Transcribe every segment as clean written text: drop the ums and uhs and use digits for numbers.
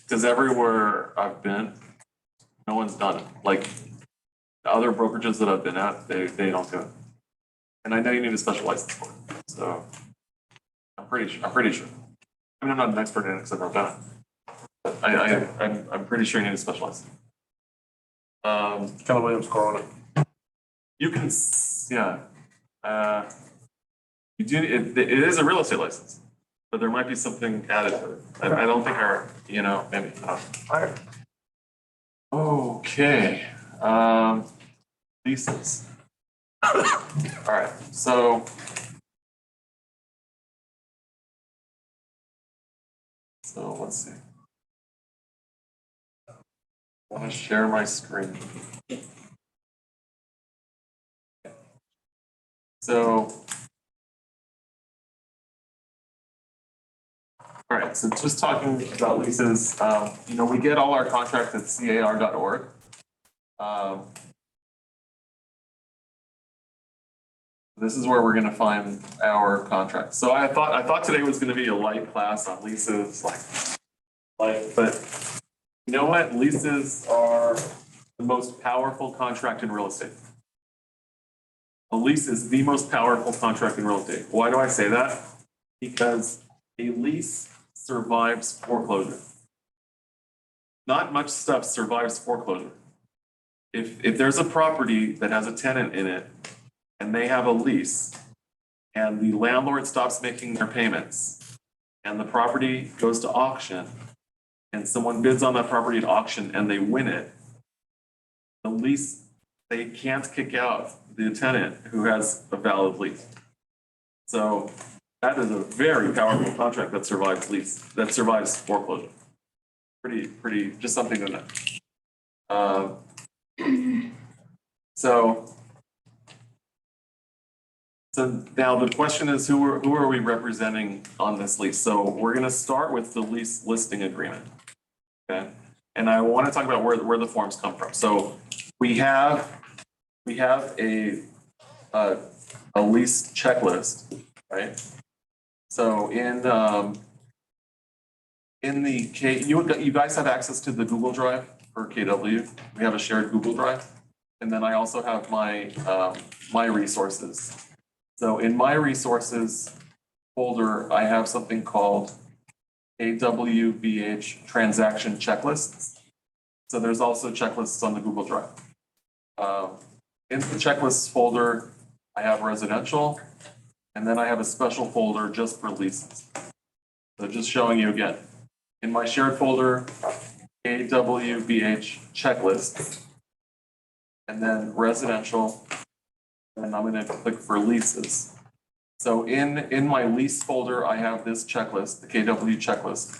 because everywhere I've been, no one's done it. Like the other brokerages that I've been at, they don't do it. And I know you need a special license for it. So I'm pretty sure. I mean, I'm not an expert in it because I've never done it. But I'm pretty sure you need a special license. Keller Williams Corona. You can, yeah. You do. It is a real estate license, but there might be something added to it. I don't think maybe. All right. Okay. Leases. All right. So let's see. I want to share my screen. So, all right, so just talking about leases, we get all our contracts at car.org. This is where we're going to find our contracts. So I thought today was going to be a light class on leases, but you know what? Leases are the most powerful contract in real estate. A lease is the most powerful contract in real estate. Why do I say that? Because a lease survives foreclosure. Not much stuff survives foreclosure. If there's a property that has a tenant in it and they have a lease and the landlord stops making their payments and the property goes to auction and someone bids on that property at auction and they win it, the lease, they can't kick out the tenant who has a valid lease. So that is a very powerful contract that survives foreclosure. Pretty, just something to know. So now the question is, who are we representing on this lease? So we're going to start with the lease listing agreement, okay? And I want to talk about where the forms come from. So we have a lease checklist, right? So in the you guys have access to the Google Drive for KW. We have a shared Google Drive, and then I also have my resources. So in my resources folder, I have something called AWBH transaction checklists. So there's also checklists on the Google Drive. In the checklists folder, I have residential, and then I have a special folder just for leases. So just showing you again. In my shared folder, AWBH checklist, and then residential, and I'm going to click for leases. So in my lease folder, I have this checklist, the KW checklist,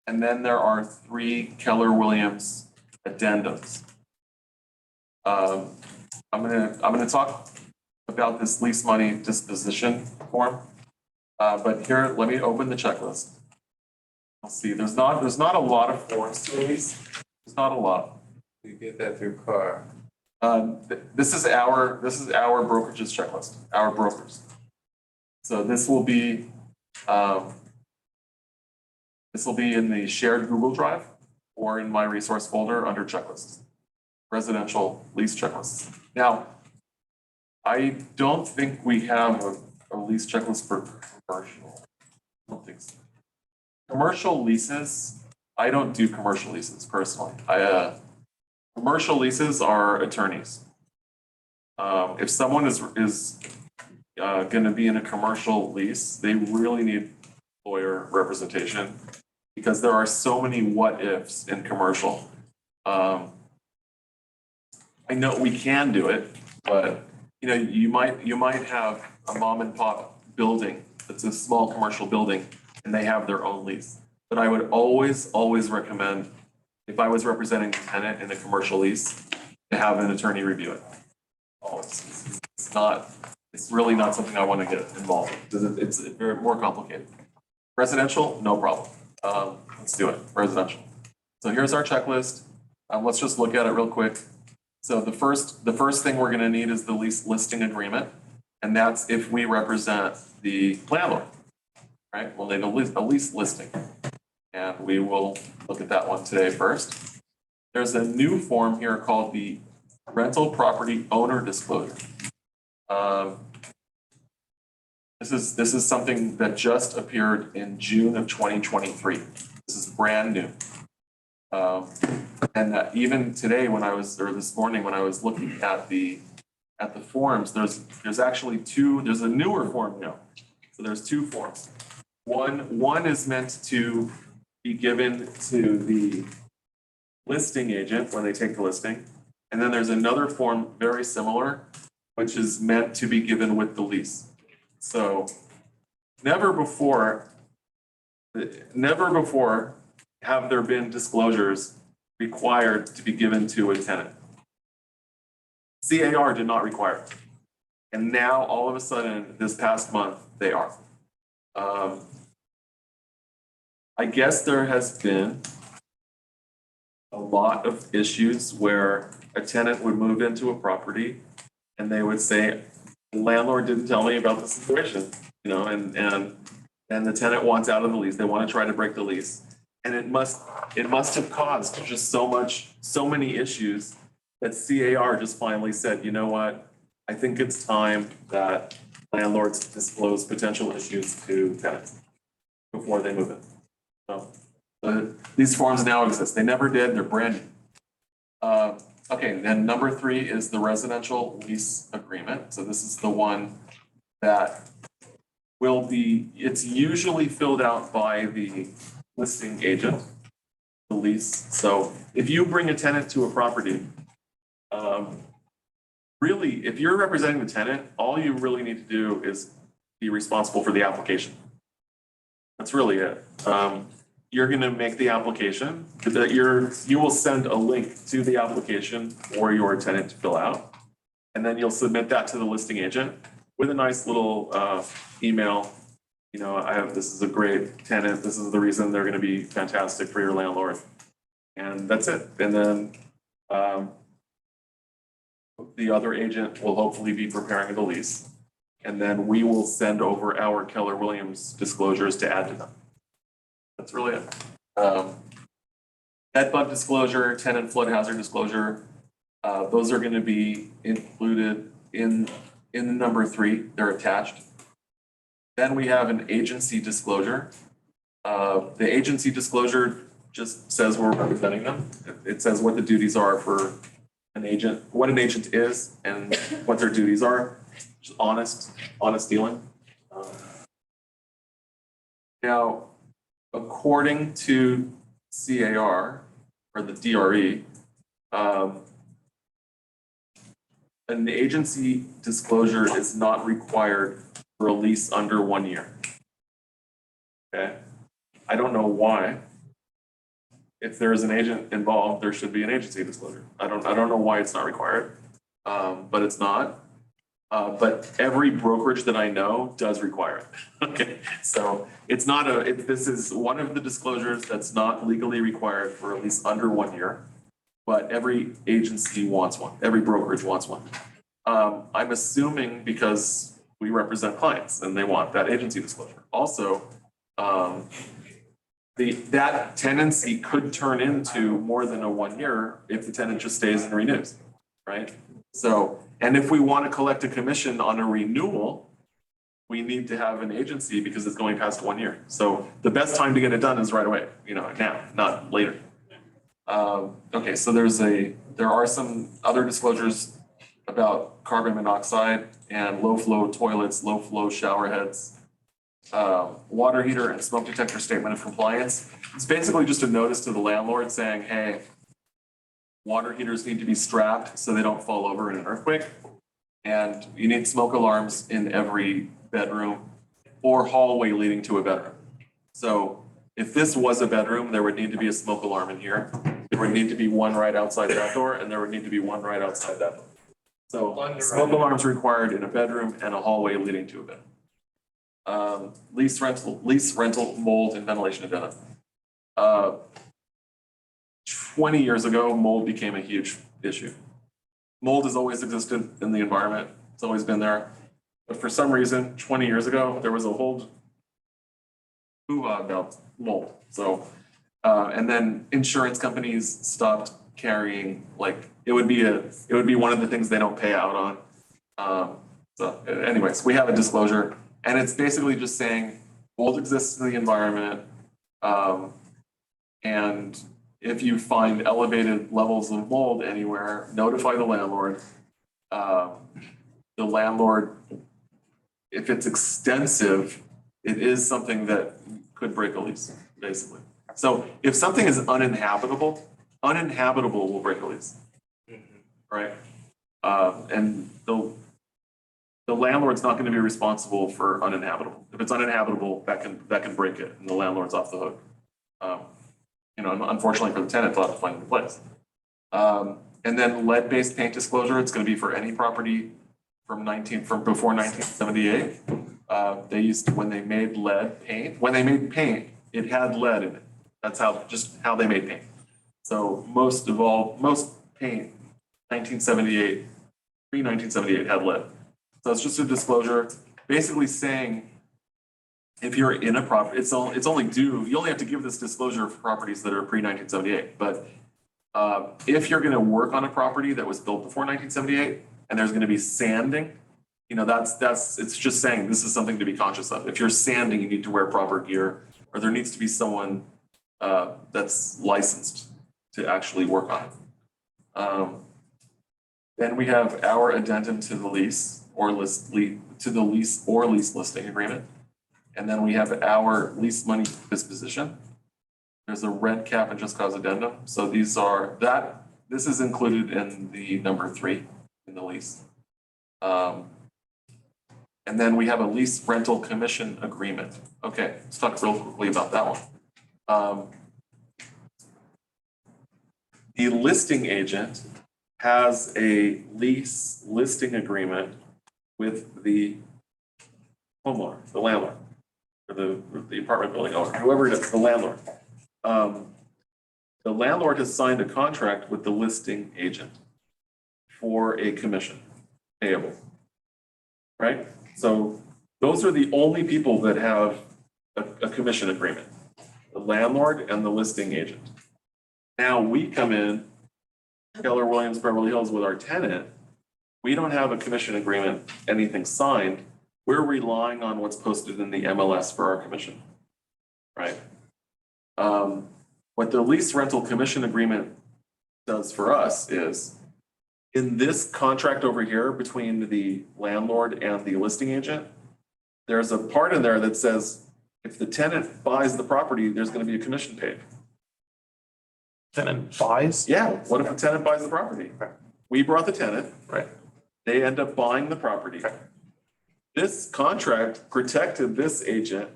and then there are 3 Keller Williams addendums. I'm gonna talk about this lease money disposition form, but here, let me open the checklist. I'll see. There's not a lot of forms to lease. There's not a lot. You get that through CAR. This is our brokerage's checklist. Our brokers. So this will be in the shared Google Drive or in my resource folder under checklists. Residential lease checklists. Now, I don't think we have a lease checklist for commercial. I don't think so. Commercial leases, I don't do commercial leases personally. Commercial leases are attorneys. If someone is going to be in a commercial lease, they really need lawyer representation because there are so many what ifs in commercial. I know we can do it, but you might have a mom and pop building that's a small commercial building and they have their own lease. But I would always recommend, if I was representing a tenant in a commercial lease, to have an attorney review it. Always. It's really not something I want to get involved in because it's very more complicated. Residential, no problem. Let's do it. Residential. So here's our checklist. Let's just look at it real quick. So the first thing we're going to need is the lease listing agreement, and that's if we represent the landlord, right? We'll need a lease listing. and we will look at that one today first. There's a new form here called the rental property owner disclosure. This is something that just appeared in June of 2023. This is brand new. And even today when I was, or this morning when I was looking at the forms, there's actually there's a newer form now. So there's two forms. One is meant to be given to the listing agent when they take the listing. And then there's another form very similar, which is meant to be given with the lease. So never before have there been disclosures required to be given to a tenant. CAR did not require it. And now all of a sudden, this past month, they are. I guess there has been a lot of issues where a tenant would move into a property and they would say, the landlord didn't tell me about the situation, you know, and the tenant wants out of the lease. They want to try to break the lease. And it must have caused just so many issues that CAR just finally said, you know what, I think it's time that landlords disclose potential issues to tenants before they move in. So these forms now exist. They never did, they're brand new. Okay, then number 3 is the residential lease agreement. So this is the one that will be, it's usually filled out by the listing agent, the lease. So if you bring a tenant to a property, really, if you're representing the tenant, all you really need to do is be responsible for the application. That's really it. You're going to make the application. You will send a link to the application for your tenant to fill out, and then you'll submit that to the listing agent with a nice little email. You know, this is a great tenant. This is the reason they're going to be fantastic for your landlord, and that's it. And then the other agent will hopefully be preparing the lease, and then we will send over our Keller Williams disclosures to add to them. That's really it. Bed bug disclosure, tenant flood hazard disclosure, those are going to be included in number 3. They're attached. Then we have an agency disclosure. The agency disclosure just says we're representing them. It says what the duties are for an agent, what an agent is, and what their duties are. Just honest dealing. Now, according to CAR, or the DRE, an agency disclosure is not required for a lease under 1 year. Okay, I don't know why. If there is an agent involved, there should be an agency disclosure. I don't know why it's not required, but it's not. But every brokerage that I know does require it. Okay, so it's not this is one of the disclosures that's not legally required for a lease under 1 year, but every agency wants one. Every brokerage wants one. I'm assuming because we represent clients and they want that agency disclosure. Also, that tenancy could turn into more than a 1 year if the tenant just stays and renews, right? So, and if we want to collect a commission on a renewal, we need to have an agency because it's going past 1 year. So the best time to get it done is right away, you know, now, not later. Okay, so there are some other disclosures about carbon monoxide and low flow toilets, low flow shower heads, water heater and smoke detector statement of compliance. It's basically just a notice to the landlord saying, hey, water heaters need to be strapped so they don't fall over in an earthquake. And you need smoke alarms in every bedroom or hallway leading to a bedroom. So if this was a bedroom, there would need to be a smoke alarm in here. There would need to be one right outside that door, and there would need to be one right outside that door. So smoke alarms required in a bedroom and a hallway leading to a bedroom. Lease rental, mold, and ventilation addenda. 20 years ago, mold became a huge issue. Mold has always existed in the environment. It's always been there. But for some reason, 20 years ago, there was a whole hoo-ha about mold. So, and then insurance companies stopped carrying, like, it would be one of the things they don't pay out on. So anyways, we have a disclosure, and it's basically just saying mold exists in the environment. And if you find elevated levels of mold anywhere, notify the landlord. The landlord, if it's extensive, it is something that could break a lease, basically. So if something is uninhabitable will break a lease, right? And the landlord's not going to be responsible for uninhabitable. If it's uninhabitable, that can break it, and the landlord's off the hook. You know, unfortunately for the tenant, they'll have to find a new place. And then lead-based paint disclosure, it's going to be for any property from before 1978. They used to, when they made paint, it had lead in it. That's just how they made paint. So most paint, 1978, pre-1978 had lead. So it's just a disclosure, basically saying if you're in a property, you only have to give this disclosure for properties that are pre-1978. But if you're going to work on a property that was built before 1978 and there's going to be sanding, you know, it's just saying this is something to be conscious of. If you're sanding, you need to wear proper gear, or there needs to be someone that's licensed to actually work on it. Then we have our addendum to the lease or lease listing agreement. And then we have our lease money disposition. There's a rent cap and just cause addendum. So this is included in the number 3 in the lease. And then we have a lease rental commission agreement. Okay, let's talk real quickly about that one. The listing agent has a lease listing agreement with the homeowner, the landlord, or the apartment building owner, whoever it is, the landlord. The landlord has signed a contract with the listing agent for a commission payable, right? So those are the only people that have a commission agreement, the landlord and the listing agent. Now we come in, Keller Williams, Beverly Hills, with our tenant. We don't have a commission agreement, anything signed. We're relying on what's posted in the MLS for our commission, right? What the lease rental commission agreement does for us is, in this contract over here between the landlord and the listing agent, there's a part in there that says if the tenant buys the property, there's going to be a commission paid. Tenant buys? Yeah, what if the tenant buys the property? We brought the tenant. Right. They end up buying the property. This contract protected this agent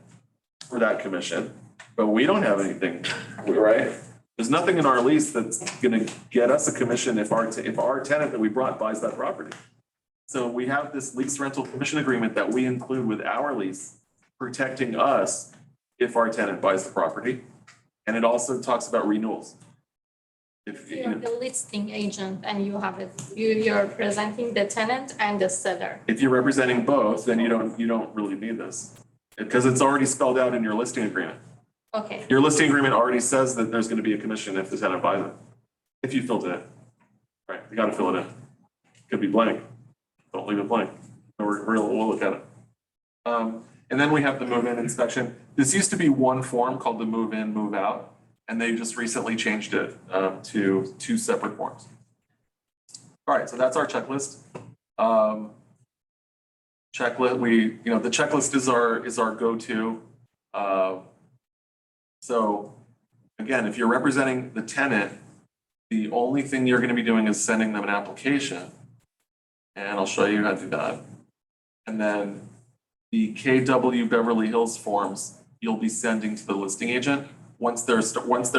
for that commission, but we don't have anything, right? There's nothing in our lease that's going to get us a commission if our tenant that we brought buys that property. So we have this lease rental commission agreement that we include with our lease, protecting us if our tenant buys the property. And it also talks about renewals. If You're the listing agent and you're presenting the tenant and the seller. If you're representing both, then you don't really need this, because it's already spelled out in your listing agreement. Okay. Your listing agreement already says that there's going to be a commission if the tenant buys it. If you filled it in, right? You got to fill it in. It could be blank. Don't leave it blank. We'll look at it. And then we have the move-in inspection. This used to be one form called the move-in, move-out, and they just recently changed it to 2 separate forms. All right, so that's our checklist. Checklist. The checklist is our go-to. So again, if you're representing the tenant, the only thing you're going to be doing is sending them an application, and I'll show you how to do that. And then the KW Beverly Hills forms you'll be sending to the listing agent once they're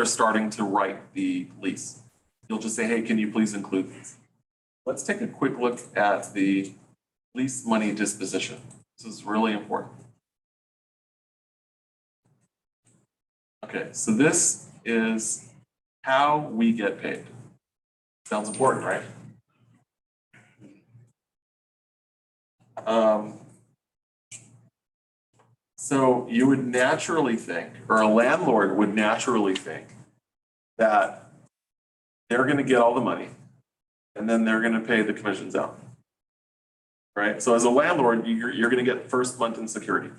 starting to write the lease. You'll just say, hey, can you please include these? Let's take a quick look at the lease money disposition. This is really important. Okay, so this is how we get paid. Sounds important, right? So you would naturally think, or a landlord would naturally think that they're gonna get all the money and then they're gonna pay the commissions out. Right? So as a landlord, you're gonna get first month in security.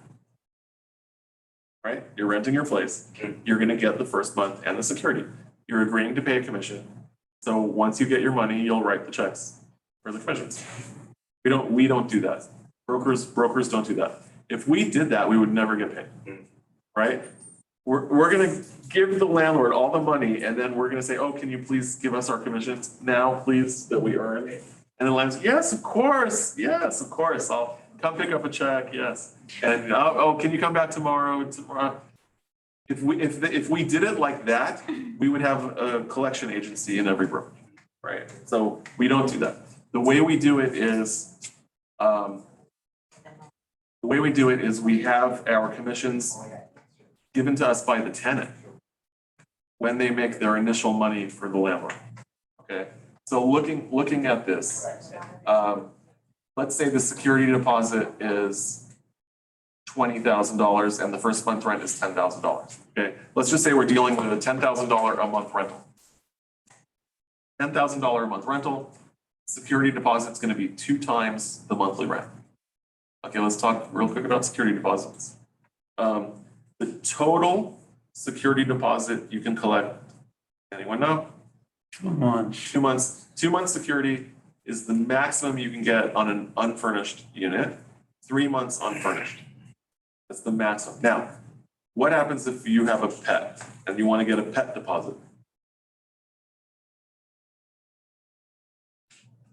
Right? You're renting your place, you're gonna get the first month and the security. You're agreeing to pay a commission. So once you get your money, you'll write the checks for the commissions. We don't do that. Brokers don't do that. If we did that, we would never get paid. Right? We're gonna give the landlord all the money and then we're gonna say, oh, can you please give us our commissions now, please, that we earn? And the landlord's, yes, of course, I'll come pick up a check, yes. And oh, can you come back tomorrow? If we did it like that, we would have a collection agency in every brokerage, right? So we don't do that. The way we do it is, we have our commissions given to us by the tenant when they make their initial money for the landlord. Okay, so looking at this, let's say the security deposit is $20,000 and the first month rent is $10,000. Okay, let's just say we're dealing with a $10,000 a month rental. $10,000 a month rental, security deposit is going to be 2 times the monthly rent. Okay, let's talk real quick about security deposits. The total security deposit you can collect, anyone know? 2 months. 2 months. 2 months security is the maximum you can get on an unfurnished unit. 3 months unfurnished. That's the maximum. Now, what happens if you have a pet and you want to get a pet deposit?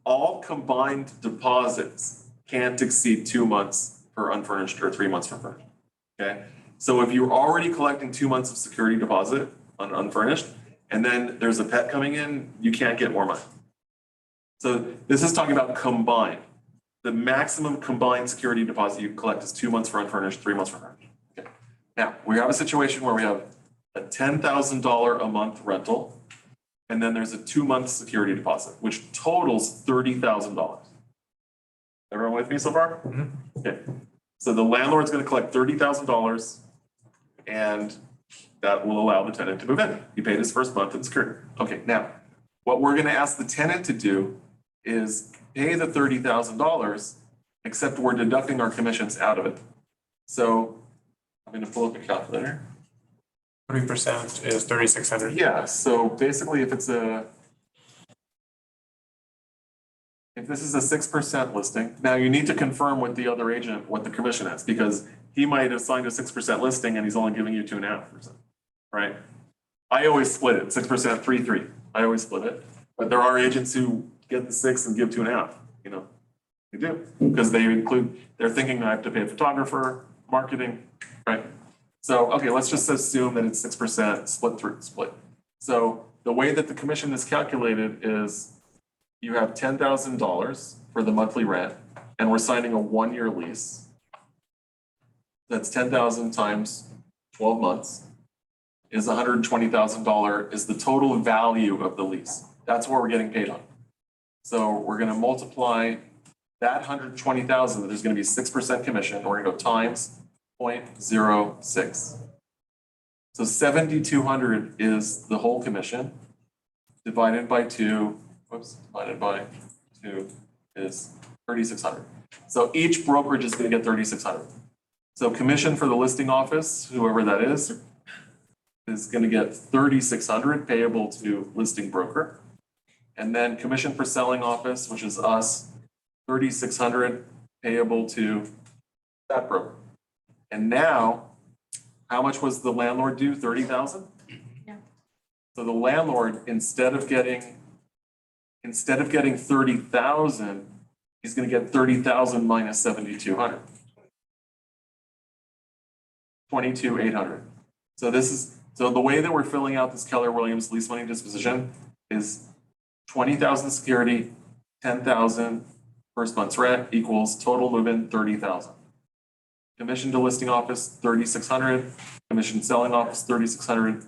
All combined deposits can't exceed 2 months for unfurnished or 3 months for furnished. Okay? So if you're already collecting 2 months of security deposit on unfurnished, and then there's a pet coming in, you can't get more money. So this is talking about combined. The maximum combined security deposit you can collect is 2 months for unfurnished, 3 months for furnished. Okay. Now, we have a situation where we have a $10,000 a month rental, and then there's a 2 month security deposit, which totals $30,000. Everyone with me so far? Mm-hmm. Okay. So the landlord's going to collect $30,000, and that will allow the tenant to move in. He paid his first month in security. Okay, now, what we're going to ask the tenant to do is pay the $30,000, except we're deducting our commissions out of it. So I'm going to pull up a calculator. 3% is 3,600. Yeah, so basically if this is a 6% listing, now you need to confirm with the other agent what the commission is, because he might have signed a 6% listing and he's only giving you 2.5%, right? I always split it, 6%, 3. I always split it, but there are agents who get the 6 and give 2.5, you know, they do, because they're thinking I have to pay a photographer, marketing, right? So, okay, let's just assume that it's 6% split. So the way that the commission is calculated is you have $10,000 for the monthly rent, and we're signing a 1-year lease. That's 10,000 times 12 months is $120,000 is the total value of the lease. That's what we're getting paid on. So we're going to multiply that 120,000, there's going to be 6% commission. We're going to go times 0.06. So 7,200 is the whole commission divided by 2 is 3,600. So each brokerage is going to get 3,600. So commission for the listing office, whoever that is going to get 3,600 payable to listing broker. And then commission for selling office, which is us, 3,600 payable to that broker. And now, how much was the landlord due? 30,000? Yeah. So the landlord, instead of getting 30,000, he's going to get 30,000 minus 7,200. 22,800. So the way that we're filling out this Keller Williams lease money disposition is 20,000 security, 10,000 first month's rent equals total move-in 30,000. Commission to listing office 3,600, commission selling office 3,600,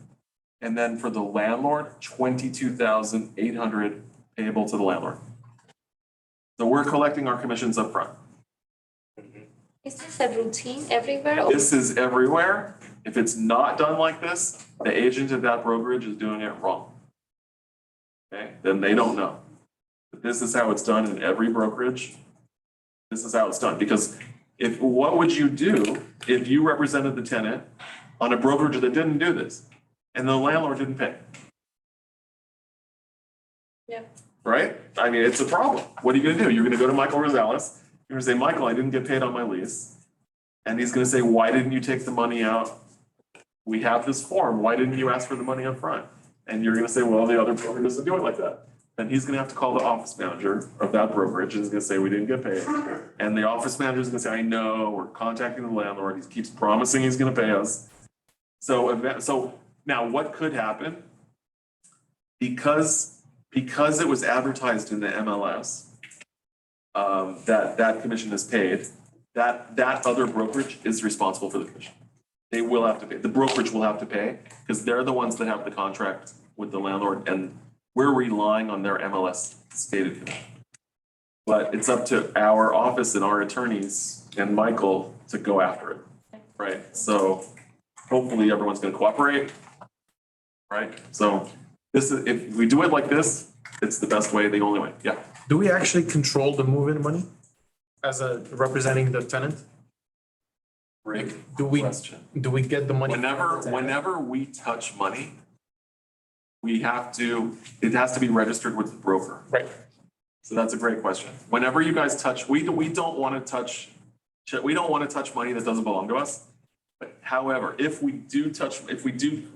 and then for the landlord 22,800 payable to the landlord. So we're collecting our commissions up front. Is this a routine everywhere? Or This is everywhere. If it's not done like this, the agent at that brokerage is doing it wrong. Okay, then they don't know. But this is how it's done in every brokerage. This is how it's done, because what would you do if you represented the tenant on a brokerage that didn't do this and the landlord didn't pay? Yeah. Right? I mean, it's a problem. What are you gonna do? You're gonna go to Michael Rosales, you're gonna say, Michael, I didn't get paid on my lease. And he's gonna say, why didn't you take the money out? We have this form, why didn't you ask for the money up front? And you're gonna say, well, the other broker doesn't do it like that. Then he's gonna have to call the office manager of that brokerage, and he's gonna say, we didn't get paid. And the office manager is gonna say, I know, we're contacting the landlord, he keeps promising he's gonna pay us. So now what could happen? Because it was advertised in the MLS, that commission is paid, that other brokerage is responsible for the commission. They will have to pay, the brokerage will have to pay, because they're the ones that have the contract with the landlord, and we're relying on their MLS stated commission. But it's up to our office and our attorneys and Michael to go after it, right? So hopefully everyone's gonna cooperate, right? So this is, if we do it like this, it's the best way, the only way, yeah. Do we actually control the move-in money as a representing the tenant? Great Do we question. get the money? Whenever we touch money, it has to be registered with the broker. Right. So that's a great question. Whenever you guys touch, we don't want to touch money that doesn't belong to us. But however, if we do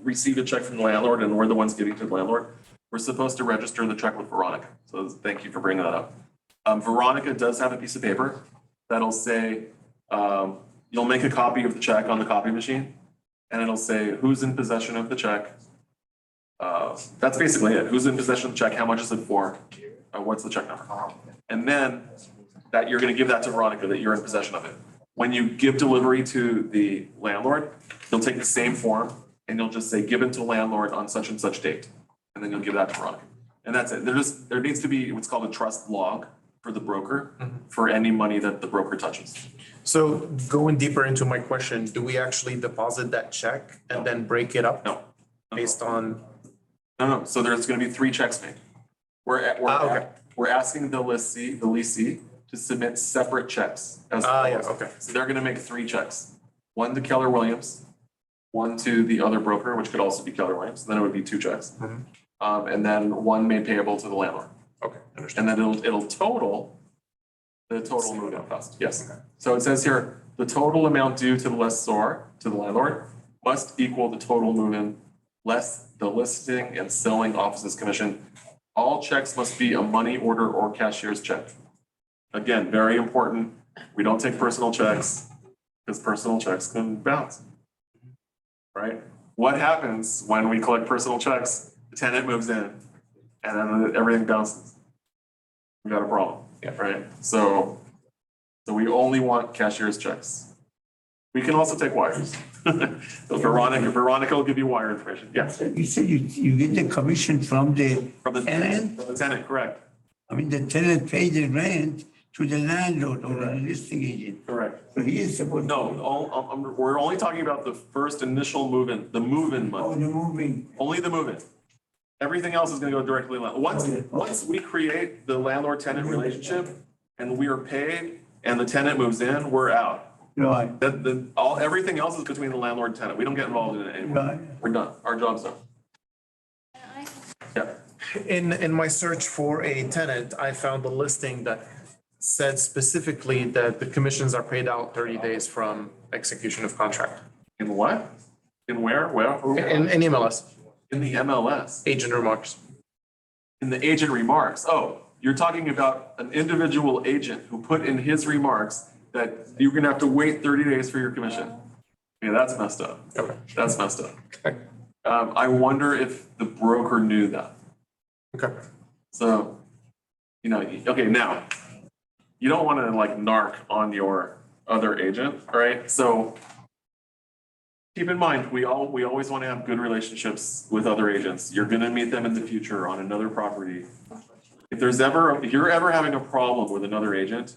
receive a check from the landlord and we're the ones getting to the landlord, we're supposed to register the check with Veronica. So thank you for bringing that up. Veronica does have a piece of paper that'll say, you'll make a copy of the check on the copy machine, and it'll say who's in possession of the check. That's basically it. Who's in possession of the check? How much is it for? What's the check number? And then that you're going to give that to Veronica, that you're in possession of it. When you give delivery to the landlord, you'll take the same form and you'll just say given to landlord on such and such date. And then you'll give that to Veronica. And that's it. There needs to be what's called a trust log for the broker for any money that the broker touches. So going deeper into my question, do we actually deposit that check and then break it up? No. Based on, No. So there's going to be 3 checks made. okay. We're asking the leasee to submit separate checks. Yeah, okay. So they're going to make 3 checks. One to Keller Williams, one to the other broker, which could also be Keller Williams. Then it would be 2 checks. And then one made payable to the landlord. Okay, understand. And then it'll total the total move-out cost. Yes. So it says here, the total amount due to the lessor, to the landlord, must equal the total move-in less the listing and selling office's commission. All checks must be a money order or cashier's check. Again, very important. We don't take personal checks because personal checks can bounce. Right? What happens when we collect personal checks? The tenant moves in and then everything bounces. We got a problem. Yeah. Right? So we only want cashier's checks. We can also take wires. So Veronica will give you wire information. Yeah. You said you get the commission from the tenant? From the tenant, correct. I mean, the tenant pays the rent to the landlord or the listing agent. Correct. So he is supposed. No, we're only talking about the first initial move-in, the move-in Oh, money. the moving. Only the move-in. Everything else is gonna go directly to the landlord. Once we create the landlord-tenant relationship and we are paid and the tenant moves in, we're out. Right, Everything else is between the landlord and tenant. We don't get involved in it anymore. right. We're done. Our job's done. Yeah. In my search for a tenant, I found a listing that said specifically that the commissions are paid out 30 days from execution of contract. In what? In where? Where? In MLS, In the MLS. agent remarks. In the agent remarks. Oh, you're talking about an individual agent who put in his remarks that you're gonna have to wait 30 days for your commission. Yeah, that's messed up. Okay. That's messed up. Okay. I wonder if the broker knew that. Okay. So, okay, now, you don't wanna like narc on your other agent, right? So keep in mind, we always wanna have good relationships with other agents. You're gonna meet them in the future on another property. If you're ever having a problem with another agent,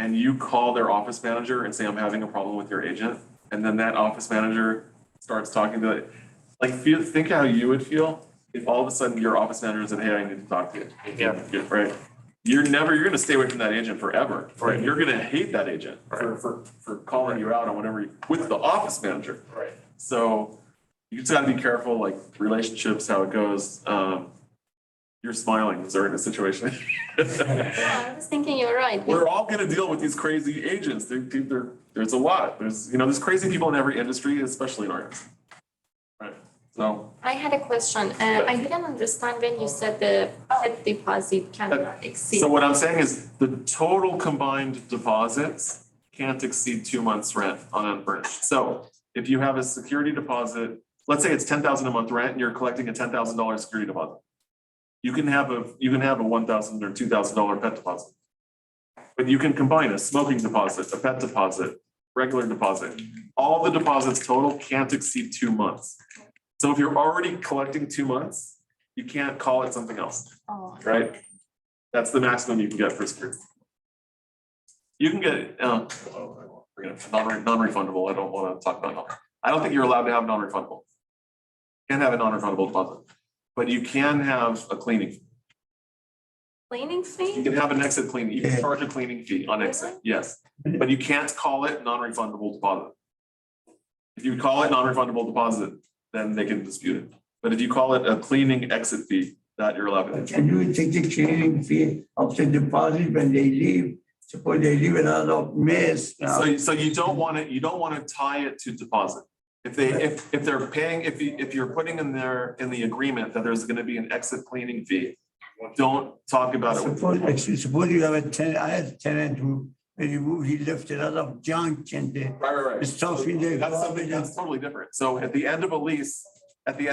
and you call their office manager and say, I'm having a problem with your agent, and then that office manager starts talking to, like, think how you would feel if all of a sudden your office manager said, hey, I need to talk to you. Yeah. Right? You're gonna stay away from that agent forever, right? You're gonna hate that agent for calling you out on whatever, with the office manager. Right. So you just gotta be careful, like relationships, how it goes. You're smiling, is there in a situation? Yeah, I was thinking you're right. We're all gonna deal with these crazy agents. There's a lot. There's crazy people in every industry, especially in ours. Right, so. I had a question. I didn't understand when you said the pet deposit cannot exceed. So what I'm saying is the total combined deposits can't exceed 2 months' rent on unfurnished. So if you have a security deposit, let's say it's $10,000 a month rent and you're collecting a $10,000 security deposit. You can have a $1,000 or $2,000 pet deposit. But you can combine a smoking deposit, a pet deposit, regular deposit. All the deposits total can't exceed 2 months. So if you're already collecting 2 months, you can't call it something else, Oh, right? That's the maximum you can get for security. You can get non-refundable. I don't want to talk about that. I don't think you're allowed to have non-refundable. You can't have a non-refundable deposit, but you can have a cleaning fee. cleaning You fee? can have an exit cleaning. You can charge a cleaning fee on exit, yes, but you can't call it non-refundable deposit. If you call it non-refundable deposit, then they can dispute it. But if you call it a cleaning exit fee, that you're allowed to do. Can you take the cleaning fee of the deposit when they leave? Suppose they leave a lot of mess. So you don't want to tie it to deposit. If they're paying, if you're putting in the agreement that there's gonna be an exit cleaning fee, don't talk about it. Suppose you have a tenant, I had a tenant who, when he moved, he left a lot of junk and the Right. stuff in there. That's something that's totally different. So at the end of a lease, What do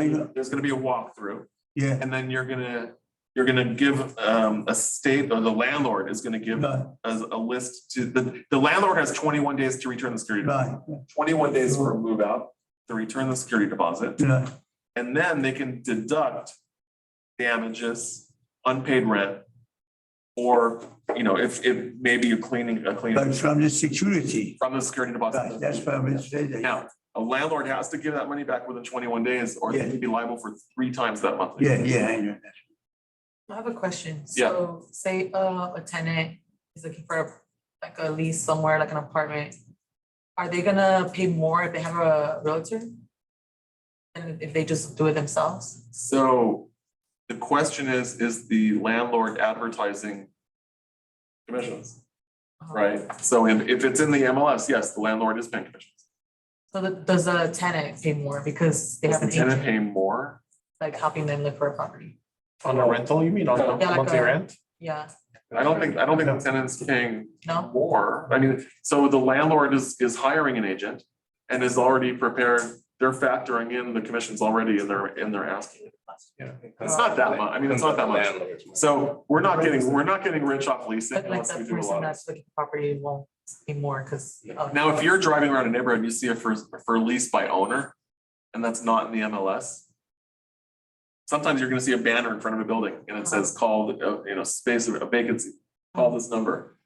I know? there's gonna be a walkthrough, Yeah. and then you're gonna give a state, or the landlord is gonna give Right, as a list to the landlord has 21 days to return the security deposit. right, 21 days for a move out to return the security deposit, right. and then they can deduct damages, unpaid rent, or, if maybe a cleaning But from the security, from the security right, deposit. that's what I'm saying. Now, a landlord has to give that money back within 21 days, or they Yeah. may be liable for 3 times that monthly. Yeah, I know that. I have a question. Yeah. So say a tenant is looking for like a lease somewhere, like an apartment. Are they gonna pay more if they have a realtor? And if they just do it themselves? So the question is the landlord advertising commissions, right? So if it's in the MLS, yes, the landlord is paying commissions. So does the tenant pay more because they Does have the an tenant agent, pay more? like helping them look for a property? On a rental, you mean, on Yeah, a like monthly a- rent? Yeah, I don't think the tenant's paying no? more. I mean, so the landlord is hiring an agent and is already prepared. They're factoring in the commissions already in their asking. Yeah. It's not that much. I mean, it's not that much. So we're not getting rich off leasing But like unless we that do a person lot. that's looking for property won't pay more because. Now, if you're driving around a neighborhood and you see it for lease by owner, and that's not in the MLS, sometimes you're gonna see a banner in front of a building and it says call, space of a vacancy, call this number.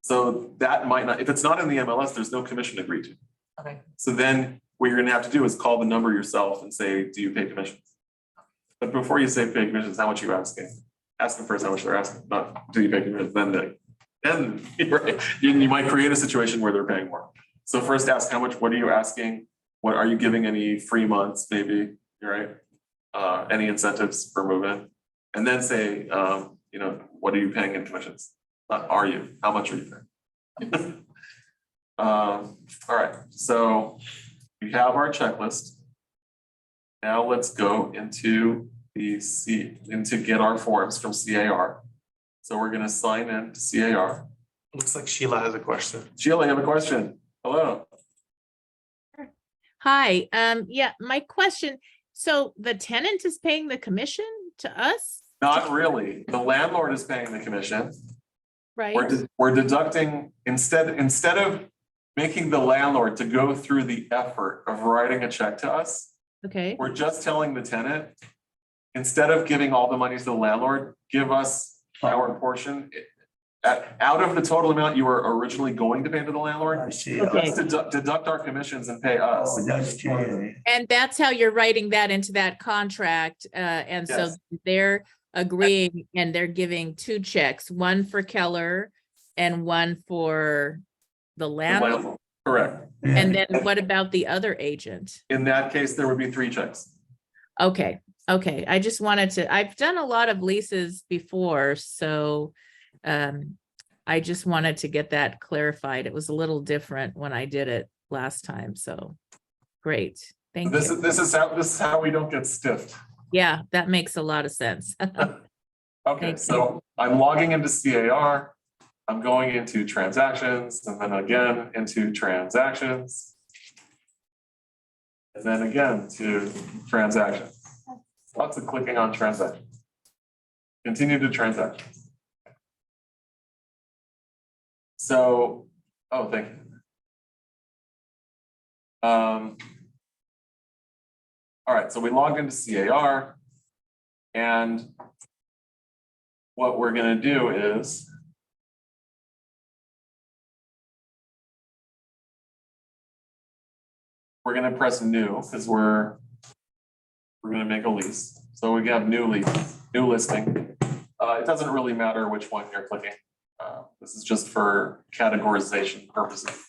So that might not, if it's not in the MLS, there's no commission agreed to. Okay, So then what you're gonna have to do is call the number yourself and say, do you pay commissions? But before you say pay commissions, how much are you asking? Ask them first how much they're asking, not do you pay commissions, then right, you might create a situation where they're paying more. So first ask how much, what are you asking? What are you giving, any free months, maybe, right? Any incentives for move-in? And then say, what are you paying in commissions? Not are you, how much are you paying? All right, so we have our checklist. Now let's go into get our forms from CAR. So we're gonna sign in to CAR. Looks like Sheila has a question. Sheila, you have a question? Hello. Hi, yeah, my question, so the tenant is paying the commission to us, Not really. The landlord is paying the commission. right? We're deducting, instead of making the landlord to go through the effort of writing a check to us, Okay, we're just telling the tenant, instead of giving all the money to the landlord, give us our portion Out of the total amount you were originally going to pay to the I landlord, see. Okay. let's deduct our commissions and pay us. Oh, that's true. And that's how you're writing that into that contract, and so Yes. they're agreeing and they're giving two checks, one for Keller and one for the The landlord. landlord. Correct. And then what about the other agent? In that case, there would be 3 checks. Okay, okay, I just wanted to, I've done a lot of leases before, so I just wanted to get that clarified. It was a little different when I did it last time, so great, thank This you. is, this is how we don't get stiffed. Yeah, that makes a lot of sense. Okay, Thank so I'm logging into CAR. I'm going into transactions and then again into transactions. And then again to transactions. Lots of clicking on transactions. Continue to transactions. So, oh, thank you. All right, so we logged into CAR and what we're gonna do is we're gonna press new because we're gonna make a lease. So we have new lease, new listing. It doesn't really matter which one you're clicking. This is just for categorization purposes.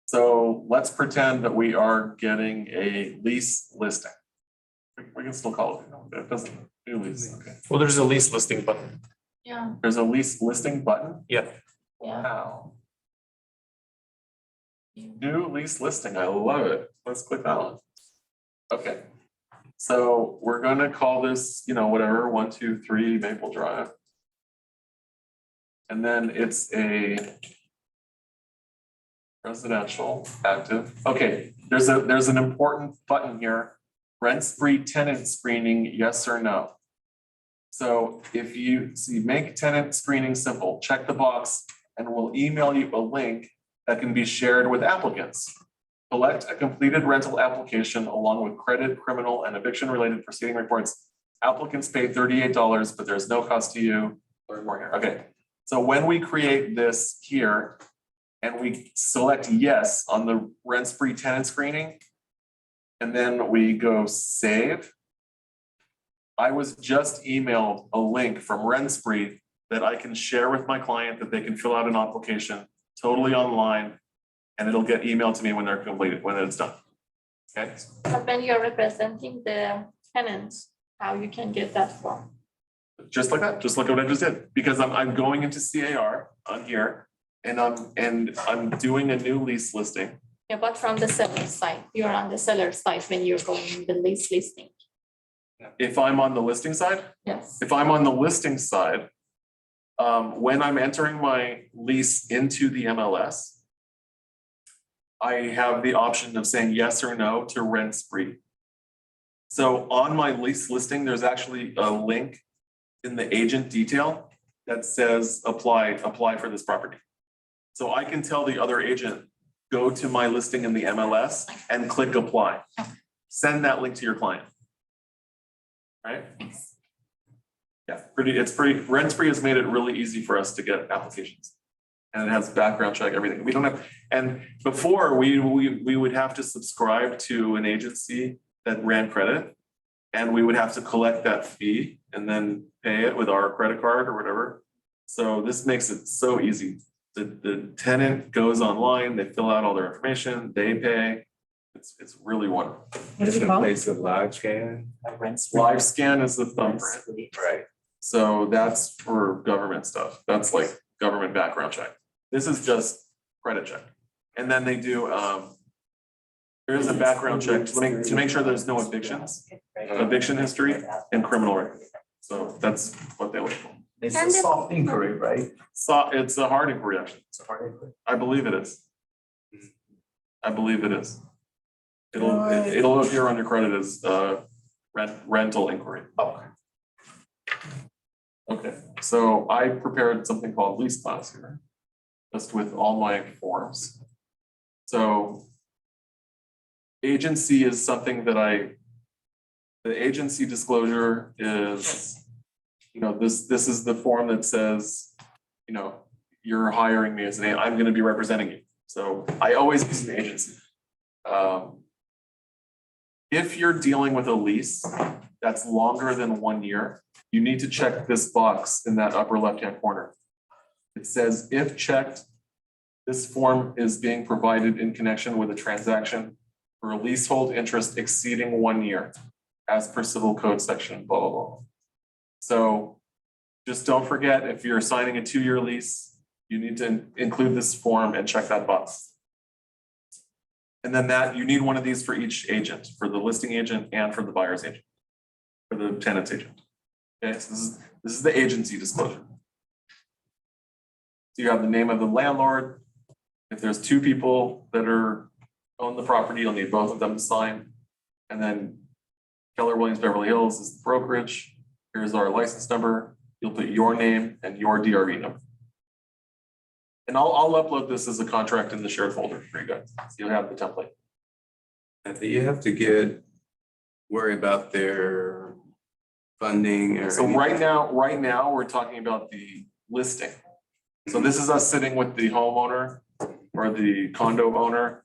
So let's pretend that we are getting a lease listing. We can still call it, it doesn't, new lease, okay. Well, there's a lease listing button. Yeah, There's a lease listing button. Yeah. yeah. Wow. New lease listing, I love it. Let's click that one. Okay. So we're gonna call this, whatever, 123 Maple Drive. And then it's a residential active. Okay, there's an important button here. Rent-free tenant screening, yes or no. So if you see, make tenant screening simple, check the box and we'll email you a link that can be shared with applicants. Collect a completed rental application along with credit, criminal, and eviction-related proceeding reports. Applicants pay $38, but there's no cost to you. Learn more here. Okay, so when we create this here and we select yes on the rent-free tenant screening, and then we go save, I was just emailed a link from Rent-Spree that I can share with my client that they can fill out an application totally online, and it'll get emailed to me when they're completed, when it's done. Okay, But when you're representing the tenants, how you can get that form? just like that, just like what I just did, because I'm going into CAR on here, and I'm doing a new lease listing. Yeah, but from the seller side, you're on the seller side when you're going the lease listing. If I'm on the listing side, Yes. if I'm on the listing side, when I'm entering my lease into the MLS, I have the option of saying yes or no to Rent-Spree. So on my lease listing, there's actually a link in the agent detail that says apply for this property. So I can tell the other agent, go to my listing in the MLS and click apply. Send that link to your client. Right? Yeah, Rent-Spree has made it really easy for us to get applications. And it has background check, everything. We don't have, and before we would have to subscribe to an agency that ran credit. And we would have to collect that fee and then pay it with our credit card or whatever. So this makes it so easy. The tenant goes online, they fill out all their information, they pay. It's really wonderful. What is it called? Place of live scan. Live scan is the thumbprint. Right. So that's for government stuff. That's like government background check. This is just credit check. And then they do, there is a background check to make sure there's no evictions, eviction history and criminal record. So that's what they look for. It's a soft inquiry, right? So it's a hard inquiry, actually. It's a hard inquiry. I believe it is. I believe it is. It'll appear on your credit as rental inquiry. Okay. Okay, so I prepared something called lease class here, just with all my forms. So agency is something that the agency disclosure is this is the form that says, you're hiring me as I'm gonna be representing you. So I always use an agency. If you're dealing with a lease that's longer than 1 year, you need to check this box in that upper left-hand corner. It says, if checked, this form is being provided in connection with a transaction for a leasehold interest exceeding 1 year, as per civil code section, blah, blah, blah. So just don't forget, if you're signing a 2-year lease, you need to include this form and check that box. And then you need one of these for each agent, for the listing agent and for the buyer's agent, for the tenant's agent. Okay, so this is the agency disclosure. So you have the name of the landlord. If there's 2 people that own the property, you'll need both of them to sign. And then Keller Williams Beverly Hills is the brokerage. Here's our license number. You'll put your name and your DRE number. And I'll upload this as a contract in the shared folder for you guys. So you'll have the template. And do you have to worry about their funding or? So right now, we're talking about the listing. So this is us sitting with the homeowner or the condo owner,